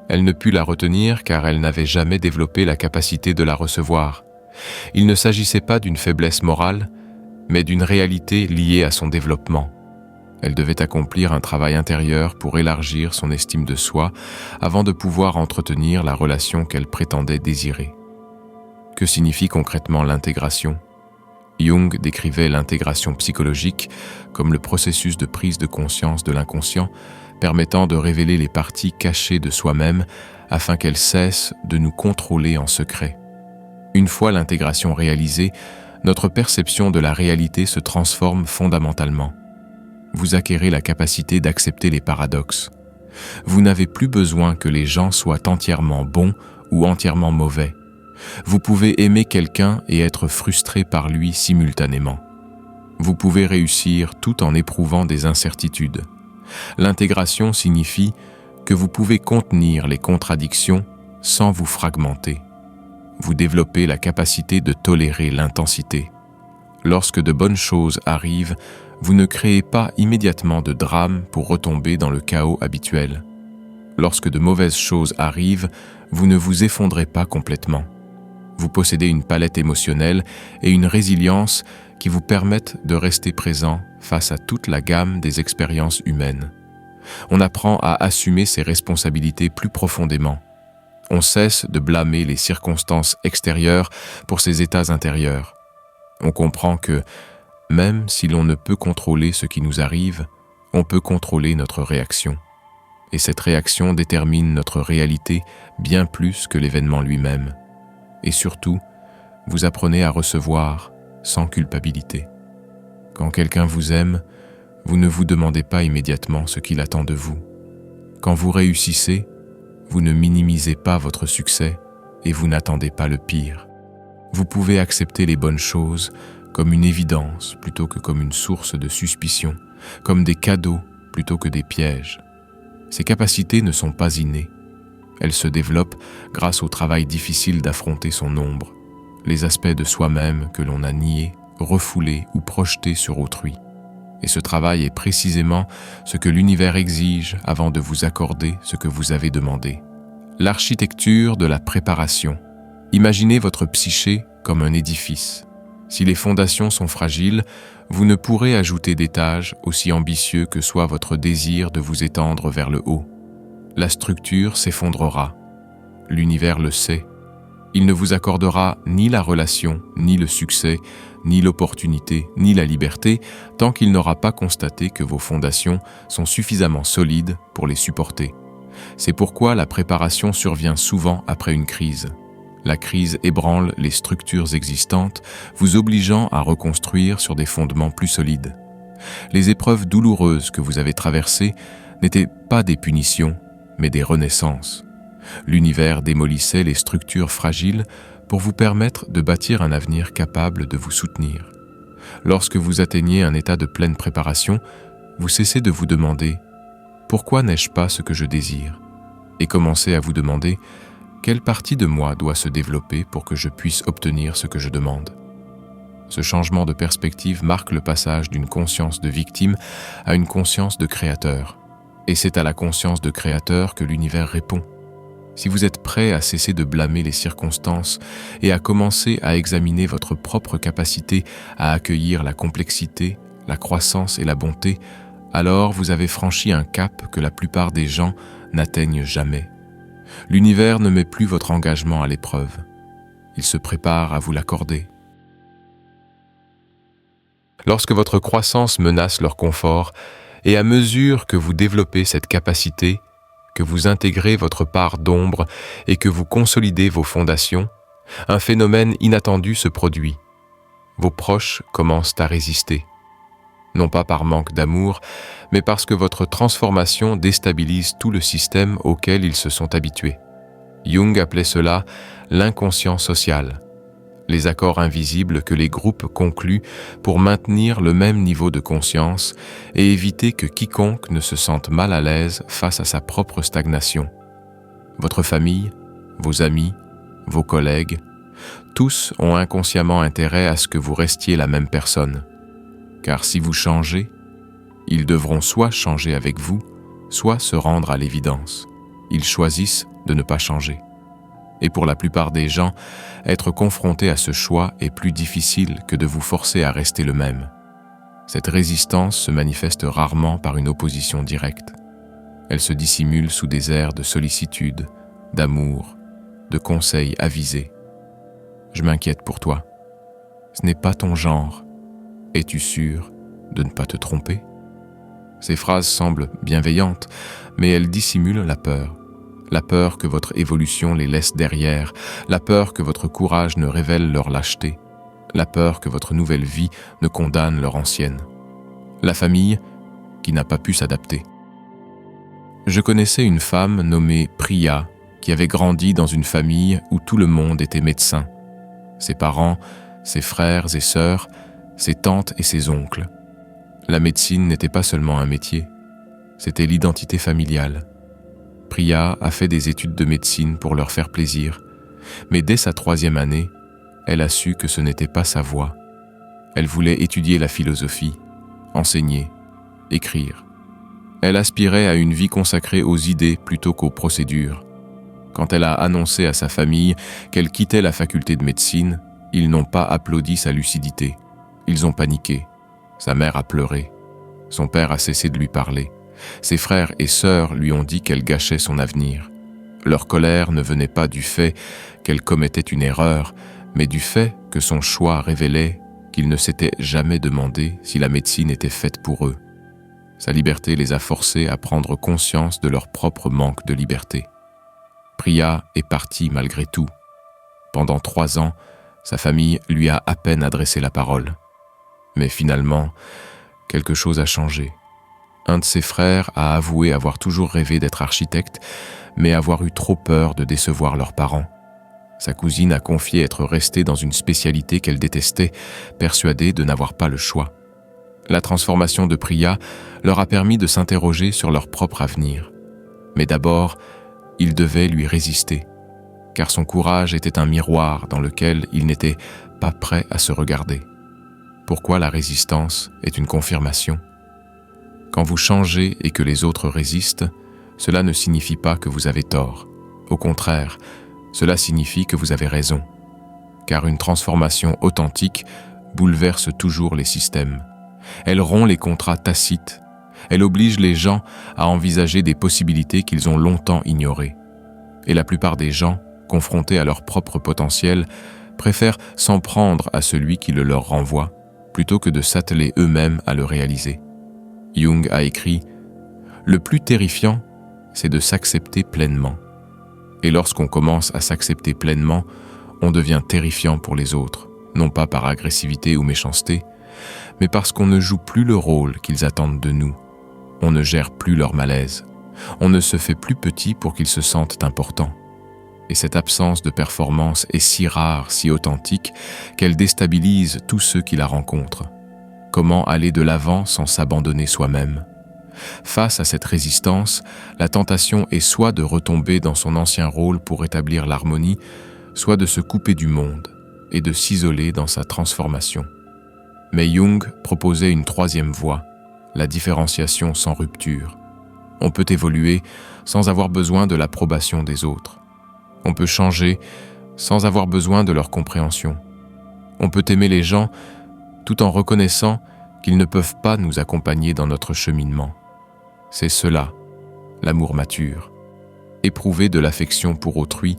[SPEAKER 1] Elle ne put la retenir car elle n'avait jamais développé la capacité de la recevoir. Il ne s'agissait pas d'une faiblesse morale, mais d'une réalité liée à son développement. Elle devait accomplir un travail intérieur pour élargir son estime de soi avant de pouvoir entretenir la relation qu'elle prétendait désirer. Que signifie concrètement l'intégration ? Jung décrivait l'intégration psychologique comme le processus de prise de conscience de l'inconscient permettant de révéler les parties cachées de soi-même afin qu'elles cessent de nous contrôler en secret. Une fois l'intégration réalisée, notre perception de la réalité se transforme fondamentalement. Vous acquérez la capacité d'accepter les paradoxes. Vous n'avez plus besoin que les gens soient entièrement bons ou entièrement mauvais. Vous pouvez aimer quelqu'un et être frustré par lui simultanément. Vous pouvez réussir tout en éprouvant des incertitudes. L'intégration signifie que vous pouvez contenir les contradictions sans vous fragmenter. Vous développez la capacité de tolérer l'intensité. Lorsque de bonnes choses arrivent, vous ne créez pas immédiatement de drame pour retomber dans le chaos habituel. Lorsque de mauvaises choses arrivent, vous ne vous effondrez pas complètement. Vous possédez une palette émotionnelle et une résilience qui vous permettent de rester présent face à toute la gamme des expériences humaines. On apprend à assumer ses responsabilités plus profondément. On cesse de blâmer les circonstances extérieures pour ses états intérieurs. On comprend que, même si l'on ne peut contrôler ce qui nous arrive, on peut contrôler notre réaction. Et cette réaction détermine notre réalité bien plus que l'événement lui-même. Et surtout, vous apprenez à recevoir sans culpabilité. Quand quelqu'un vous aime, vous ne vous demandez pas immédiatement ce qu'il attend de vous. Quand vous réussissez, vous ne minimisez pas votre succès et vous n'attendez pas le pire. Vous pouvez accepter les bonnes choses comme une évidence plutôt que comme une source de suspicion, comme des cadeaux plutôt que des pièges. Ces capacités ne sont pas innées. Elles se développent grâce au travail difficile d'affronter son ombre, les aspects de soi-même que l'on a niés, refoulés ou projetés sur autrui. Et ce travail est précisément ce que l'univers exige avant de vous accorder ce que vous avez demandé. L'architecture de la préparation. Imaginez votre psyché comme un édifice. Si les fondations sont fragiles, vous ne pourrez ajouter d'étages aussi ambitieux que soit votre désir de vous étendre vers le haut. La structure s'effondrera. L'univers le sait. Il ne vous accordera ni la relation, ni le succès, ni l'opportunité, ni la liberté, tant qu'il n'aura pas constaté que vos fondations sont suffisamment solides pour les supporter. C'est pourquoi la préparation survient souvent après une crise. La crise ébranle les structures existantes, vous obligeant à reconstruire sur des fondements plus solides. Les épreuves douloureuses que vous avez traversées n'étaient pas des punitions, mais des renaissances. L'univers démolissait les structures fragiles pour vous permettre de bâtir un avenir capable de vous soutenir. Lorsque vous atteignez un état de pleine préparation, vous cessez de vous demander « Pourquoi n'ai-je pas ce que je désire ?» et commencez à vous demander « Quelle partie de moi doit se développer pour que je puisse obtenir ce que je demande ?» Ce changement de perspective marque le passage d'une conscience de victime à une conscience de créateur. Et c'est à la conscience de créateur que l'univers répond. Si vous êtes prêt à cesser de blâmer les circonstances et à commencer à examiner votre propre capacité à accueillir la complexité, la croissance et la bonté, alors vous avez franchi un cap que la plupart des gens n'atteignent jamais. L'univers ne met plus votre engagement à l'épreuve. Il se prépare à vous l'accorder. Lorsque votre croissance menace leur confort, et à mesure que vous développez cette capacité, que vous intégrez votre part d'ombre et que vous consolidez vos fondations, un phénomène inattendu se produit. Vos proches commencent à résister. Non pas par manque d'amour, mais parce que votre transformation déstabilise tout le système auquel ils se sont habitués. Jung appelait cela l'inconscient social, les accords invisibles que les groupes concluent pour maintenir le même niveau de conscience et éviter que quiconque ne se sente mal à l'aise face à sa propre stagnation. Votre famille, vos amis, vos collègues, tous ont inconsciemment intérêt à ce que vous restiez la même personne. Car si vous changez, ils devront soit changer avec vous, soit se rendre à l'évidence. Ils choisissent de ne pas changer. Et pour la plupart des gens, être confronté à ce choix est plus difficile que de vous forcer à rester le même. Cette résistance se manifeste rarement par une opposition directe. Elle se dissimule sous des airs de sollicitude, d'amour, de conseils avisés. Je m'inquiète pour toi. Ce n'est pas ton genre. Es-tu sûr de ne pas te tromper ? Ces phrases semblent bienveillantes, mais elles dissimulent la peur. La peur que votre évolution les laisse derrière, la peur que votre courage ne révèle leur lâcheté, la peur que votre nouvelle vie ne condamne leur ancienne. La famille qui n'a pas pu s'adapter. Je connaissais une femme nommée Priya qui avait grandi dans une famille où tout le monde était médecin. Ses parents, ses frères et sœurs, ses tantes et ses oncles. La médecine n'était pas seulement un métier, c'était l'identité familiale. Priya a fait des études de médecine pour leur faire plaisir, mais dès sa 3e année, elle a su que ce n'était pas sa voie. Elle voulait étudier la philosophie, enseigner, écrire. Elle aspirait à une vie consacrée aux idées plutôt qu'aux procédures. Quand elle a annoncé à sa famille qu'elle quittait la faculté de médecine, ils n'ont pas applaudi sa lucidité. Ils ont paniqué. Sa mère a pleuré. Son père a cessé de lui parler. Ses frères et sœurs lui ont dit qu'elle gâchait son avenir. Leur colère ne venait pas du fait qu'elle commettait une erreur, mais du fait que son choix révélait qu'ils ne s'étaient jamais demandé si la médecine était faite pour eux. Sa liberté les a forcés à prendre conscience de leur propre manque de liberté. Priya est partie malgré tout. Pendant 3 ans, sa famille lui a à peine adressé la parole. Mais finalement, quelque chose a changé. Un de ses frères a avoué avoir toujours rêvé d'être architecte, mais avoir eu trop peur de décevoir leurs parents. Sa cousine a confié être restée dans une spécialité qu'elle détestait, persuadée de n'avoir pas le choix. La transformation de Priya leur a permis de s'interroger sur leur propre avenir. Mais d'abord, ils devaient lui résister, car son courage était un miroir dans lequel ils n'étaient pas prêts à se regarder. Pourquoi la résistance est une confirmation ? Quand vous changez et que les autres résistent, cela ne signifie pas que vous avez tort. Au contraire, cela signifie que vous avez raison. Car une transformation authentique bouleverse toujours les systèmes. Elle rompt les contrats tacites. Elle oblige les gens à envisager des possibilités qu'ils ont longtemps ignorées. Et la plupart des gens confrontés à leur propre potentiel, préfèrent s'en prendre à celui qui le leur renvoie, plutôt que de s'atteler eux-mêmes à le réaliser. Jung a écrit « Le plus terrifiant, c'est de s'accepter pleinement. Et lorsqu'on commence à s'accepter pleinement, on devient terrifiant pour les autres, non pas par agressivité ou méchanceté, mais parce qu'on ne joue plus le rôle qu'ils attendent de nous. On ne gère plus leur malaise. On ne se fait plus petit pour qu'ils se sentent importants. Et cette absence de performance est si rare, si authentique, qu'elle déstabilise tous ceux qui la rencontrent. Comment aller de l'avant sans s'abandonner soi-même ? Face à cette résistance, la tentation est soit de retomber dans son ancien rôle pour rétablir l'harmonie, soit de se couper du monde et de s'isoler dans sa transformation. Mais Jung proposait une troisième voie, la différenciation sans rupture. On peut évoluer sans avoir besoin de l'approbation des autres. On peut changer sans avoir besoin de leur compréhension. On peut aimer les gens tout en reconnaissant qu'ils ne peuvent pas nous accompagner dans notre cheminement. C'est cela, l'amour mature. Éprouver de l'affection pour autrui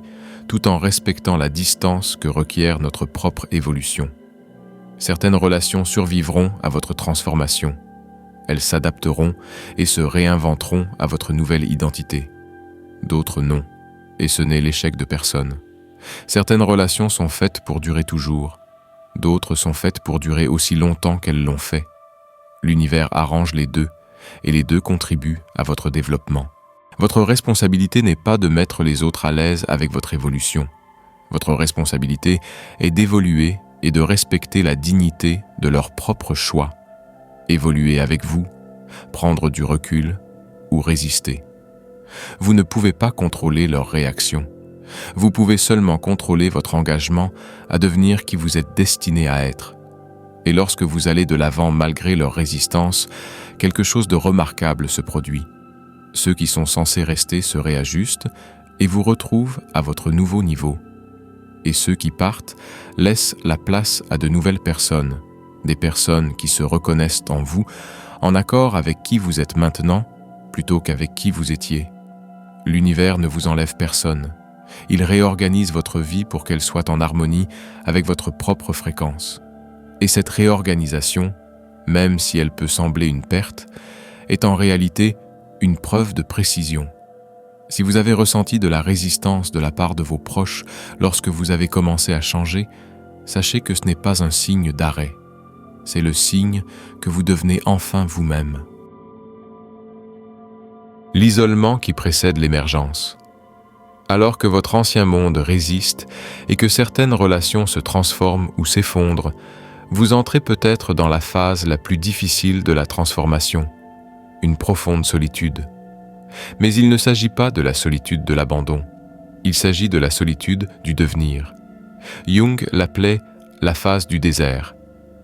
[SPEAKER 1] tout en respectant la distance que requiert notre propre évolution. Certaines relations survivront à votre transformation. Elles s'adapteront et se réinventeront à votre nouvelle identité. D'autres non, et ce n'est l'échec de personne. Certaines relations sont faites pour durer toujours. D'autres sont faites pour durer aussi longtemps qu'elles l'ont fait. L'univers arrange les deux, et les deux contribuent à votre développement. Votre responsabilité n'est pas de mettre les autres à l'aise avec votre évolution. Votre responsabilité est d'évoluer et de respecter la dignité de leur propre choix. Évoluer avec vous, prendre du recul ou résister. Vous ne pouvez pas contrôler leurs réactions. Vous pouvez seulement contrôler votre engagement à devenir qui vous êtes destiné à être. Et lorsque vous allez de l'avant malgré leur résistance, quelque chose de remarquable se produit. Ceux qui sont censés rester se réajustent et vous retrouvent à votre nouveau niveau. Et ceux qui partent laissent la place à de nouvelles personnes, des personnes qui se reconnaissent en vous, en accord avec qui vous êtes maintenant, plutôt qu'avec qui vous étiez. L'univers ne vous enlève personne. Il réorganise votre vie pour qu'elle soit en harmonie avec votre propre fréquence. Et cette réorganisation, même si elle peut sembler une perte, est en réalité une preuve de précision. Si vous avez ressenti de la résistance de la part de vos proches lorsque vous avez commencé à changer, sachez que ce n'est pas un signe d'arrêt. C'est le signe que vous devenez enfin vous-même. L'isolement qui précède l'émergence. Alors que votre ancien monde résiste et que certaines relations se transforment ou s'effondrent, vous entrez peut-être dans la phase la plus difficile de la transformation, une profonde solitude. Mais il ne s'agit pas de la solitude de l'abandon, il s'agit de la solitude du devenir. Jung l'appelait la phase du désert,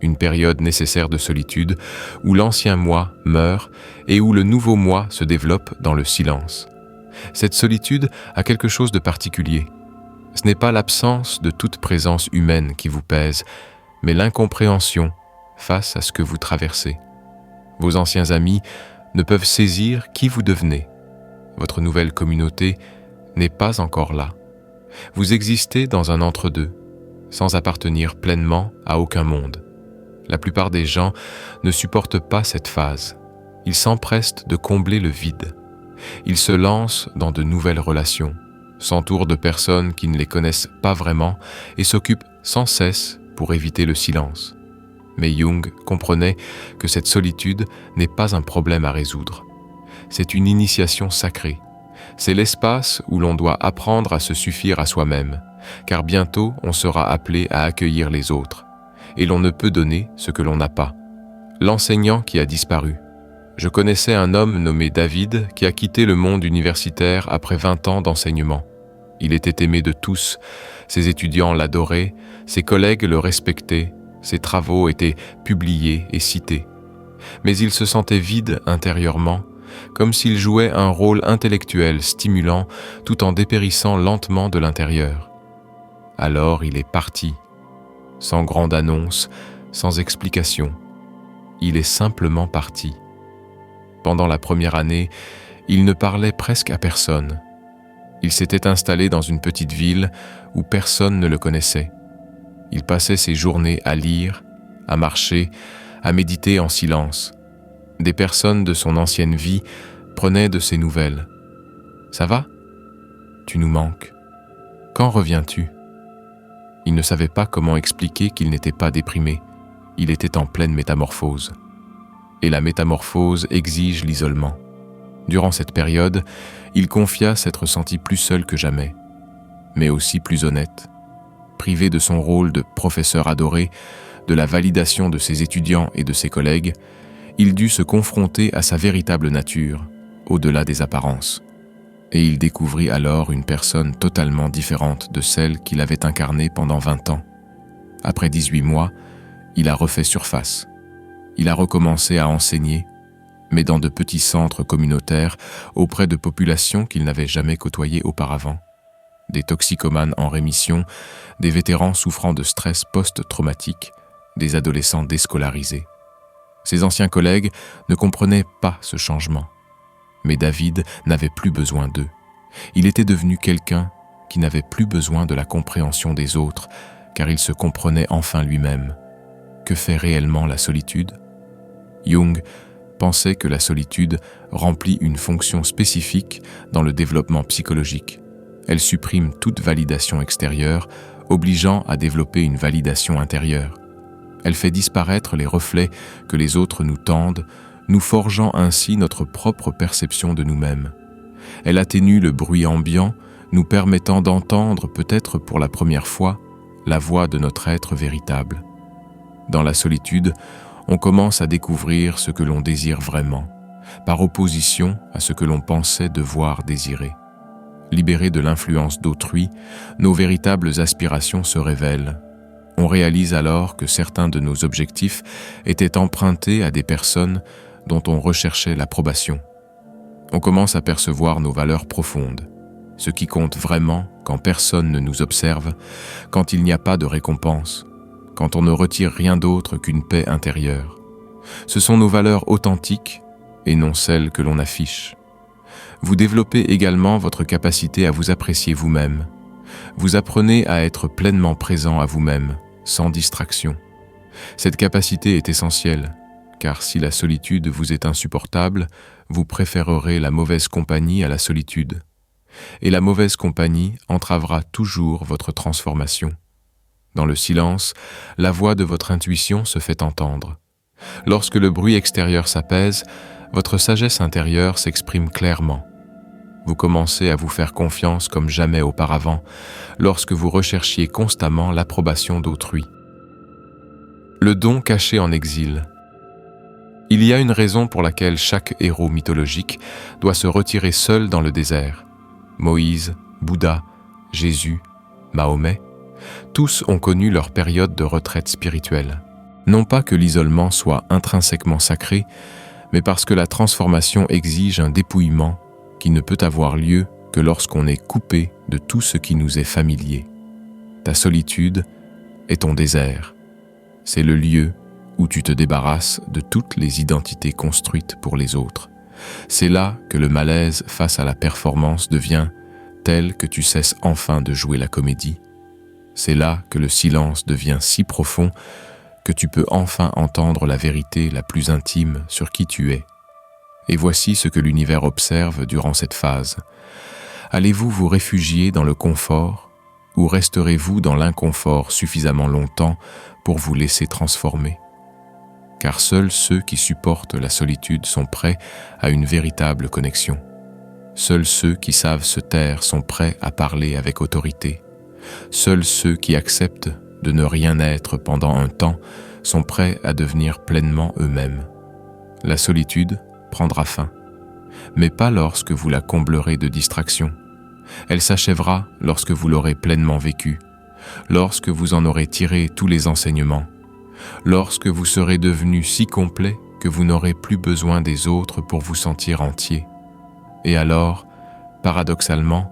[SPEAKER 1] une période nécessaire de solitude où l'ancien moi meurt et où le nouveau moi se développe dans le silence. Cette solitude a quelque chose de particulier. Ce n'est pas l'absence de toute présence humaine qui vous pèse, mais l'incompréhension face à ce que vous traversez. Vos anciens amis ne peuvent saisir qui vous devenez. Votre nouvelle communauté n'est pas encore là. Vous existez dans un entre-deux, sans appartenir pleinement à aucun monde. La plupart des gens ne supportent pas cette phase. Ils s'empressent de combler le vide. Ils se lancent dans de nouvelles relations, s'entourent de personnes qui ne les connaissent pas vraiment et s'occupent sans cesse pour éviter le silence. Mais Jung comprenait que cette solitude n'est pas un problème à résoudre. C'est une initiation sacrée. C'est l'espace où l'on doit apprendre à se suffire à soi-même, car bientôt on sera appelé à accueillir les autres, et l'on ne peut donner ce que l'on n'a pas. L'enseignant qui a disparu. Je connaissais un homme nommé David qui a quitté le monde universitaire après 20 ans d'enseignement. Il était aimé de tous, ses étudiants l'adoraient, ses collègues le respectaient, ses travaux étaient publiés et cités. Mais il se sentait vide intérieurement, comme s'il jouait un rôle intellectuel stimulant tout en dépérissant lentement de l'intérieur. Alors il est parti, sans grande annonce, sans explication. Il est simplement parti. Pendant la première année, il ne parlait presque à personne. Il s'était installé dans une petite ville où personne ne le connaissait. Il passait ses journées à lire, à marcher, à méditer en silence. Des personnes de son ancienne vie prenaient de ses nouvelles. « Ça va ? Tu nous manques. Quand reviens-tu » Il ne savait pas comment expliquer qu'il n'était pas déprimé. Il était en pleine métamorphose. Et la métamorphose exige l'isolement. Durant cette période, il confia s'être senti plus seul que jamais, mais aussi plus honnête. Privé de son rôle de professeur adoré, de la validation de ses étudiants et de ses collègues, il dut se confronter à sa véritable nature, au-delà des apparences. Et il découvrit alors une personne totalement différente de celle qu'il avait incarnée pendant 20 ans. Après 18 mois, il a refait surface. Il a recommencé à enseigner, mais dans de petits centres communautaires auprès de populations qu'il n'avait jamais côtoyées auparavant. Des toxicomanes en rémission, des vétérans souffrant de stress post-traumatique, des adolescents déscolarisés. Ses anciens collègues ne comprenaient pas ce changement. Mais David n'avait plus besoin d'eux. Il était devenu quelqu'un qui n'avait plus besoin de la compréhension des autres, car il se comprenait enfin lui-même. Que fait réellement la solitude ? Jung pensait que la solitude remplit une fonction spécifique dans le développement psychologique. Elle supprime toute validation extérieure, obligeant à développer une validation intérieure. Elle fait disparaître les reflets que les autres nous tendent, nous forgeant ainsi notre propre perception de nous-mêmes. Elle atténue le bruit ambiant, nous permettant d'entendre peut-être pour la première fois la voix de notre être véritable. Dans la solitude, on commence à découvrir ce que l'on désire vraiment, par opposition à ce que l'on pensait devoir désirer. Libérés de l'influence d'autrui, nos véritables aspirations se révèlent. On réalise alors que certains de nos objectifs étaient empruntés à des personnes dont on recherchait l'approbation. On commence à percevoir nos valeurs profondes, ce qui compte vraiment quand personne ne nous observe, quand il n'y a pas de récompense, quand on ne retire rien d'autre qu'une paix intérieure. Ce sont nos valeurs authentiques et non celles que l'on affiche. Vous développez également votre capacité à vous apprécier vous-même. Vous apprenez à être pleinement présent à vous-même, sans distraction. Cette capacité est essentielle, car si la solitude vous est insupportable, vous préférerez la mauvaise compagnie à la solitude. Et la mauvaise compagnie entravera toujours votre transformation. Dans le silence, la voix de votre intuition se fait entendre. Lorsque le bruit extérieur s'apaise, votre sagesse intérieure s'exprime clairement. Vous commencez à vous faire confiance comme jamais auparavant, lorsque vous recherchiez constamment l'approbation d'autrui. Le don caché en exil. Il y a une raison pour laquelle chaque héros mythologique doit se retirer seul dans le désert. Moïse, Bouddha, Jésus, Mahomet, tous ont connu leur période de retraite spirituelle. Non pas que l'isolement soit intrinsèquement sacré, mais parce que la transformation exige un dépouillement qui ne peut avoir lieu que lorsqu'on est coupé de tout ce qui nous est familier. Ta solitude est ton désert. C'est le lieu où tu te débarrasses de toutes les identités construites pour les autres. C'est là que le malaise face à la performance devient tel que tu cesses enfin de jouer la comédie. C'est là que le silence devient si profond que tu peux enfin entendre la vérité la plus intime sur qui tu es. Et voici ce que l'univers observe durant cette phase. Allez-vous vous réfugier dans le confort ou resterez-vous dans l'inconfort suffisamment longtemps pour vous laisser transformer ? Car seuls ceux qui supportent la solitude sont prêts à une véritable connexion. Seuls ceux qui savent se taire sont prêts à parler avec autorité. Seuls ceux qui acceptent de ne rien être pendant un temps sont prêts à devenir pleinement eux-mêmes. La solitude prendra fin, mais pas lorsque vous la comblerez de distractions. Elle s'achèvera lorsque vous l'aurez pleinement vécue, lorsque vous en aurez tiré tous les enseignements, lorsque vous serez devenu si complet que vous n'aurez plus besoin des autres pour vous sentir entier. Et alors, paradoxalement,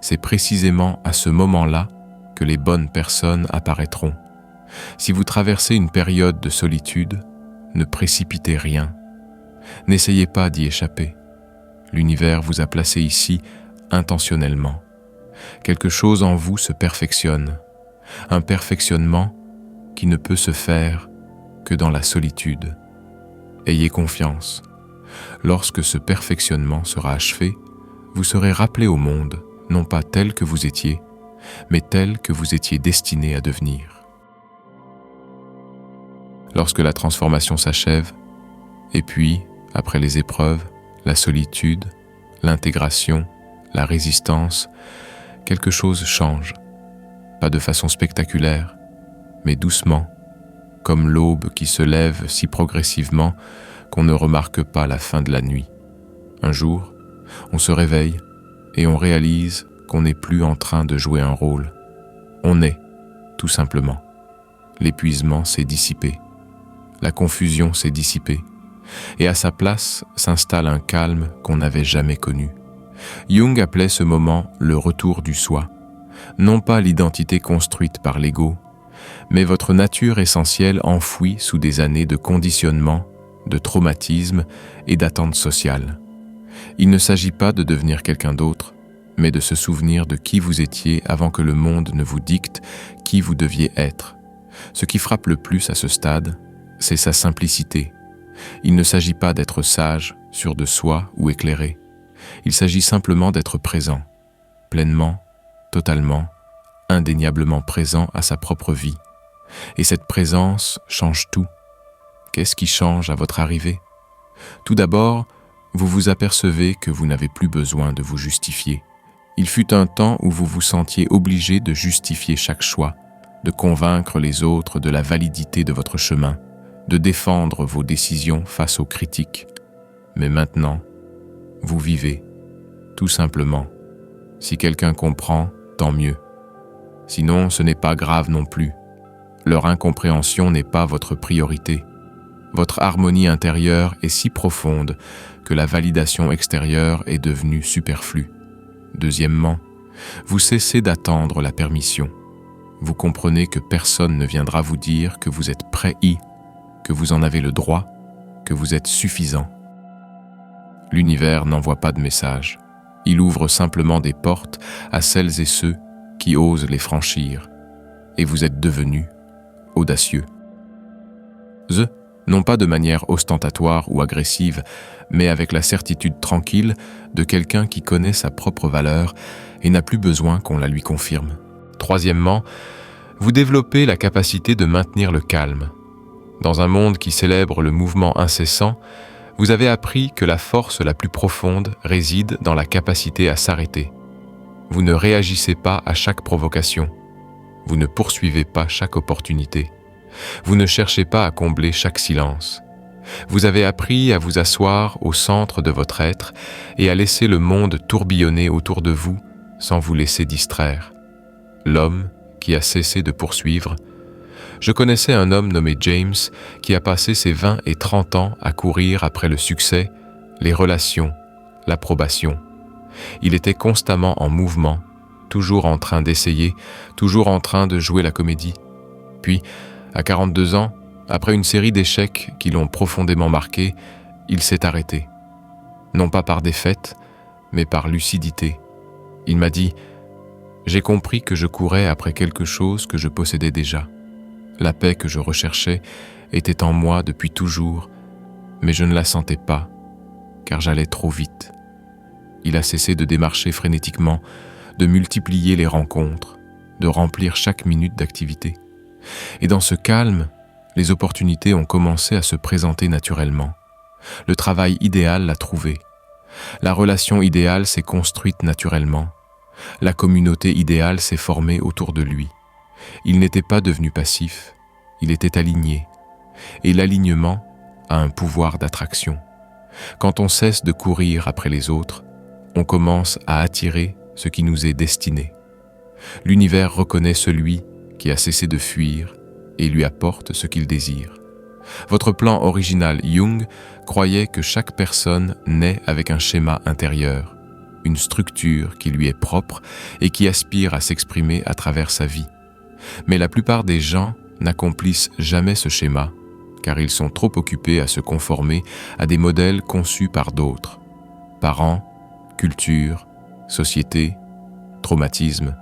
[SPEAKER 1] c'est précisément à ce moment-là que les bonnes personnes apparaîtront. Si vous traversez une période de solitude, ne précipitez rien. N'essayez pas d'y échapper. L'univers vous a placé ici intentionnellement. Quelque chose en vous se perfectionne, un perfectionnement qui ne peut se faire que dans la solitude. Ayez confiance. Lorsque ce perfectionnement sera achevé, vous serez rappelé au monde, non pas tel que vous étiez, mais tel que vous étiez destiné à devenir. Lorsque la transformation s'achève, et puis, après les épreuves, la solitude, l'intégration, la résistance, quelque chose change. Pas de façon spectaculaire, mais doucement, comme l'aube qui se lève si progressivement qu'on ne remarque pas la fin de la nuit. Un jour, on se réveille et on réalise qu'on n'est plus en train de jouer un rôle. On est, tout simplement. L'épuisement s'est dissipé. La confusion s'est dissipée. Et à sa place s'installe un calme qu'on n'avait jamais connu. Jung appelait ce moment le retour du soi. Non pas l'identité construite par l'ego, mais votre nature essentielle enfouie sous des années de conditionnement, de traumatisme et d'attente sociale. Il ne s'agit pas de devenir quelqu'un d'autre, mais de se souvenir de qui vous étiez avant que le monde ne vous dicte qui vous deviez être. Ce qui frappe le plus à ce stade, c'est sa simplicité. Il ne s'agit pas d'être sage, sûr de soi ou éclairé. Il s'agit simplement d'être présent, pleinement, totalement, indéniablement présent à sa propre vie. Et cette présence change tout. Qu'est-ce qui change à votre arrivée? Tout d'abord, vous vous apercevez que vous n'avez plus besoin de vous justifier. Il fut un temps où vous vous sentiez obligé de justifier chaque choix, de convaincre les autres de la validité de votre chemin, de défendre vos décisions face aux critiques. Mais maintenant, vous vivez, tout simplement. Si quelqu'un comprend, tant mieux. Sinon, ce n'est pas grave non plus. Leur incompréhension n'est pas votre priorité. Votre harmonie intérieure est si profonde que la validation extérieure est devenue superflue. Deuxièmement, vous cessez d'attendre la permission. Vous comprenez que personne ne viendra vous dire que vous êtes prêt, que vous en avez le droit, que vous êtes suffisant. L'univers n'envoie pas de message. Il ouvre simplement des portes à celles et ceux qui osent les franchir. Et vous êtes devenu audacieux. Non pas de manière ostentatoire ou agressive, mais avec la certitude tranquille de quelqu'un qui connaît sa propre valeur et n'a plus besoin qu'on la lui confirme. Troisièmement, vous développez la capacité de maintenir le calme. Dans un monde qui célèbre le mouvement incessant, vous avez appris que la force la plus profonde réside dans la capacité à s'arrêter. Vous ne réagissez pas à chaque provocation. Vous ne poursuivez pas chaque opportunité. Vous ne cherchez pas à combler chaque silence. Vous avez appris à vous asseoir au centre de votre être et à laisser le monde tourbillonner autour de vous sans vous laisser distraire. L'homme qui a cessé de poursuivre. Je connaissais un homme nommé James qui a passé ses 20 et 30 ans à courir après le succès, les relations, l'approbation. Il était constamment en mouvement, toujours en train d'essayer, toujours en train de jouer la comédie. Puis, à 42 ans, après une série d'échecs qui l'ont profondément marqué, il s'est arrêté. Non pas par défaite, mais par lucidité. Il m'a dit « J'ai compris que je courais après quelque chose que je possédais déjà. La paix que je recherchais était en moi depuis toujours, mais je ne la sentais pas, car j'allais trop vite. » Il a cessé de démarcher frénétiquement, de multiplier les rencontres, de remplir chaque minute d'activité. Et dans ce calme, les opportunités ont commencé à se présenter naturellement. Le travail idéal l'a trouvé. La relation idéale s'est construite naturellement. La communauté idéale s'est formée autour de lui. Il n'était pas devenu passif, il était aligné. Et l'alignement a un pouvoir d'attraction. Quand on cesse de courir après les autres, on commence à attirer ce qui nous est destiné. L'univers reconnaît celui qui a cessé de fuir et lui apporte ce qu'il désire. Votre plan original Jung croyait que chaque personne naît avec un schéma intérieur, une structure qui lui est propre et qui aspire à s'exprimer à travers sa vie. Mais la plupart des gens n'accomplissent jamais ce schéma, car ils sont trop occupés à se conformer à des modèles conçus par d'autres. Parents, culture, société, traumatisme.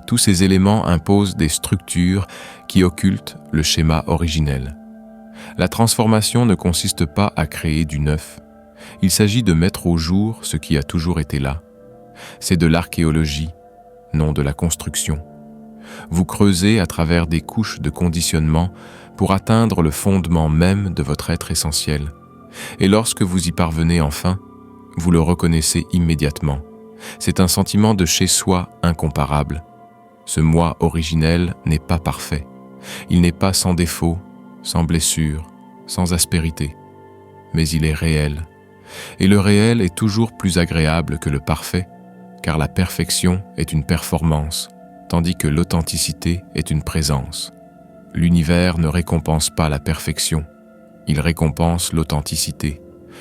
[SPEAKER 1] Tous ces éléments imposent des structures qui occultent le schéma originel. La transformation ne consiste pas à créer du neuf. Il s'agit de mettre au jour ce qui a toujours été là. C'est de l'archéologie, non de la construction. Vous creusez à travers des couches de conditionnement pour atteindre le fondement même de votre être essentiel. Et lorsque vous y parvenez enfin, vous le reconnaissez immédiatement. C'est un sentiment de chez-soi incomparable. Ce moi originel n'est pas parfait. Il n'est pas sans défaut, sans blessure, sans aspérité. Mais il est réel. Et le réel est toujours plus agréable que le parfait, car la perfection est une performance, tandis que l'authenticité est une présence. L'univers ne récompense pas la perfection, il récompense l'authenticité.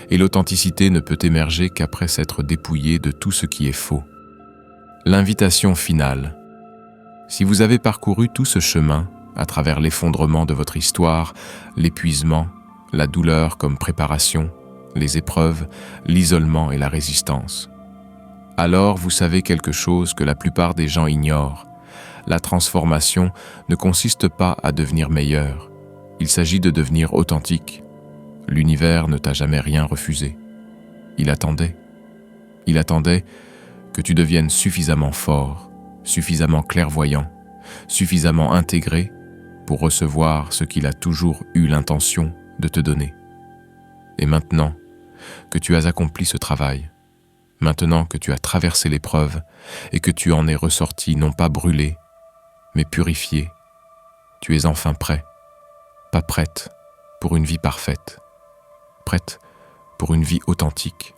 [SPEAKER 1] Et l'authenticité ne peut émerger qu'après s'être dépouillée de tout ce qui est faux. L'invitation finale. Si vous avez parcouru tout ce chemin, à travers l'effondrement de votre histoire, l'épuisement, la douleur comme préparation, les épreuves, l'isolement et la résistance, alors vous savez quelque chose que la plupart des gens ignorent. La transformation ne consiste pas à devenir meilleur. Il s'agit de devenir authentique. L'univers ne t'a jamais rien refusé. Il attendait. Il attendait que tu deviennes suffisamment fort, suffisamment clairvoyant, suffisamment intégré pour recevoir ce qu'il a toujours eu l'intention de te donner. Et maintenant que tu as accompli ce travail, maintenant que tu as traversé l'épreuve et que tu en es ressorti non pas brûlé, mais purifié, tu es enfin prêt, pas prête pour une vie parfaite, prête pour une vie authentique,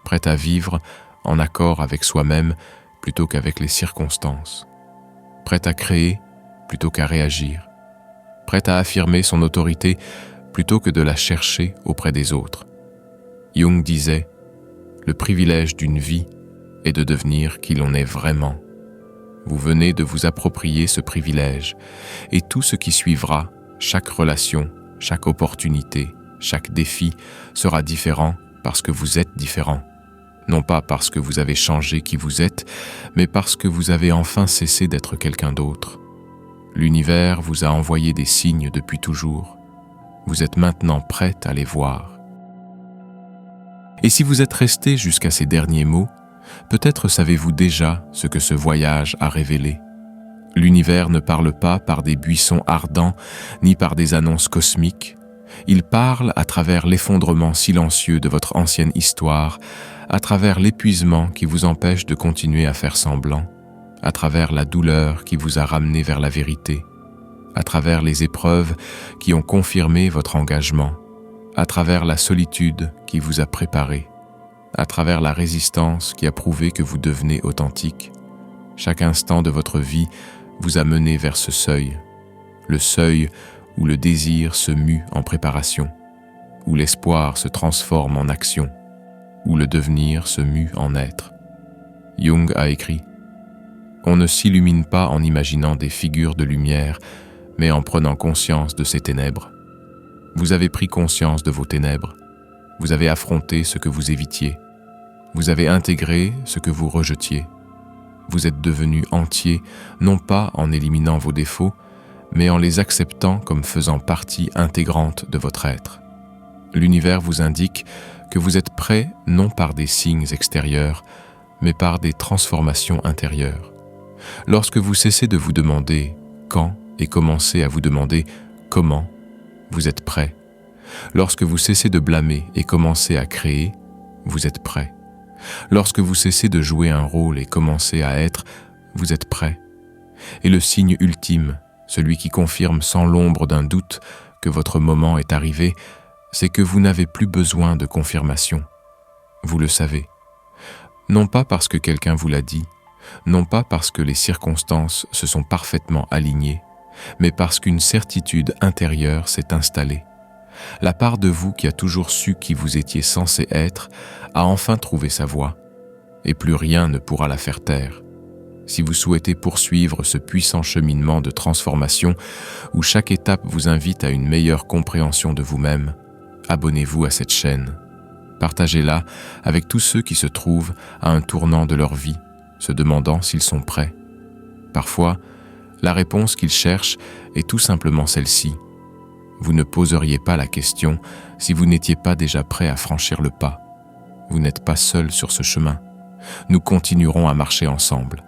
[SPEAKER 1] prête à vivre en accord avec soi-même plutôt qu'avec les circonstances, prête à créer plutôt qu'à réagir, prête à affirmer son autorité plutôt que de la chercher auprès des autres. Jung disait « Le privilège d'une vie est de devenir qui l'on est vraiment ». Vous venez de vous approprier ce privilège et tout ce qui suivra, chaque relation, chaque opportunité, chaque défi sera différent parce que vous êtes différent. Non pas parce que vous avez changé qui vous êtes, mais parce que vous avez enfin cessé d'être quelqu'un d'autre. L'univers vous a envoyé des signes depuis toujours. Vous êtes maintenant prête à les voir. Et si vous êtes resté jusqu'à ces derniers mots, peut-être savez-vous déjà ce que ce voyage a révélé. L'univers ne parle pas par des buissons ardents, ni par des annonces cosmiques. Il parle à travers l'effondrement silencieux de votre ancienne histoire, à travers l'épuisement qui vous empêche de continuer à faire semblant, à travers la douleur qui vous a ramené vers la vérité, à travers les épreuves qui ont confirmé votre engagement, à travers la solitude qui vous a préparé, à travers la résistance qui a prouvé que vous devenez authentique. Chaque instant de votre vie vous a mené vers ce seuil, le seuil où le désir se mue en préparation, où l'espoir se transforme en action, où le devenir se mue en être. Jung a écrit « On ne s'illumine pas en imaginant des figures de lumière, mais en prenant conscience de ces ténèbres. Vous avez pris conscience de vos ténèbres, vous avez affronté ce que vous évitiez, vous avez intégré ce que vous rejetiez. Vous êtes devenu entier, non pas en éliminant vos défauts, mais en les acceptant comme faisant partie intégrante de votre être. L'univers vous indique que vous êtes prêt non par des signes extérieurs, mais par des transformations intérieures. Lorsque vous cessez de vous demander quand et commencez à vous demander comment, vous êtes prêt. Lorsque vous cessez de blâmer et commencez à créer, vous êtes prêt. Lorsque vous cessez de jouer un rôle et commencez à être, vous êtes prêt. Et le signe ultime, celui qui confirme sans l'ombre d'un doute que votre moment est arrivé, c'est que vous n'avez plus besoin de confirmation. Vous le savez. Non pas parce que quelqu'un vous l'a dit, non pas parce que les circonstances se sont parfaitement alignées, mais parce qu'une certitude intérieure s'est installée. La part de vous qui a toujours su qui vous étiez censé être a enfin trouvé sa voie, et plus rien ne pourra la faire taire. Si vous souhaitez poursuivre ce puissant cheminement de transformation où chaque étape vous invite à une meilleure compréhension de vous-même, abonnez-vous à cette chaîne. Partagez-la avec tous ceux qui se trouvent à un tournant de leur vie, se demandant s'ils sont prêts. Parfois, la réponse qu'ils cherchent est tout simplement celle-ci. Vous ne poseriez pas la question si vous n'étiez pas déjà prêt à franchir le pas. Vous n'êtes pas seul sur ce chemin. Nous continuerons à marcher ensemble.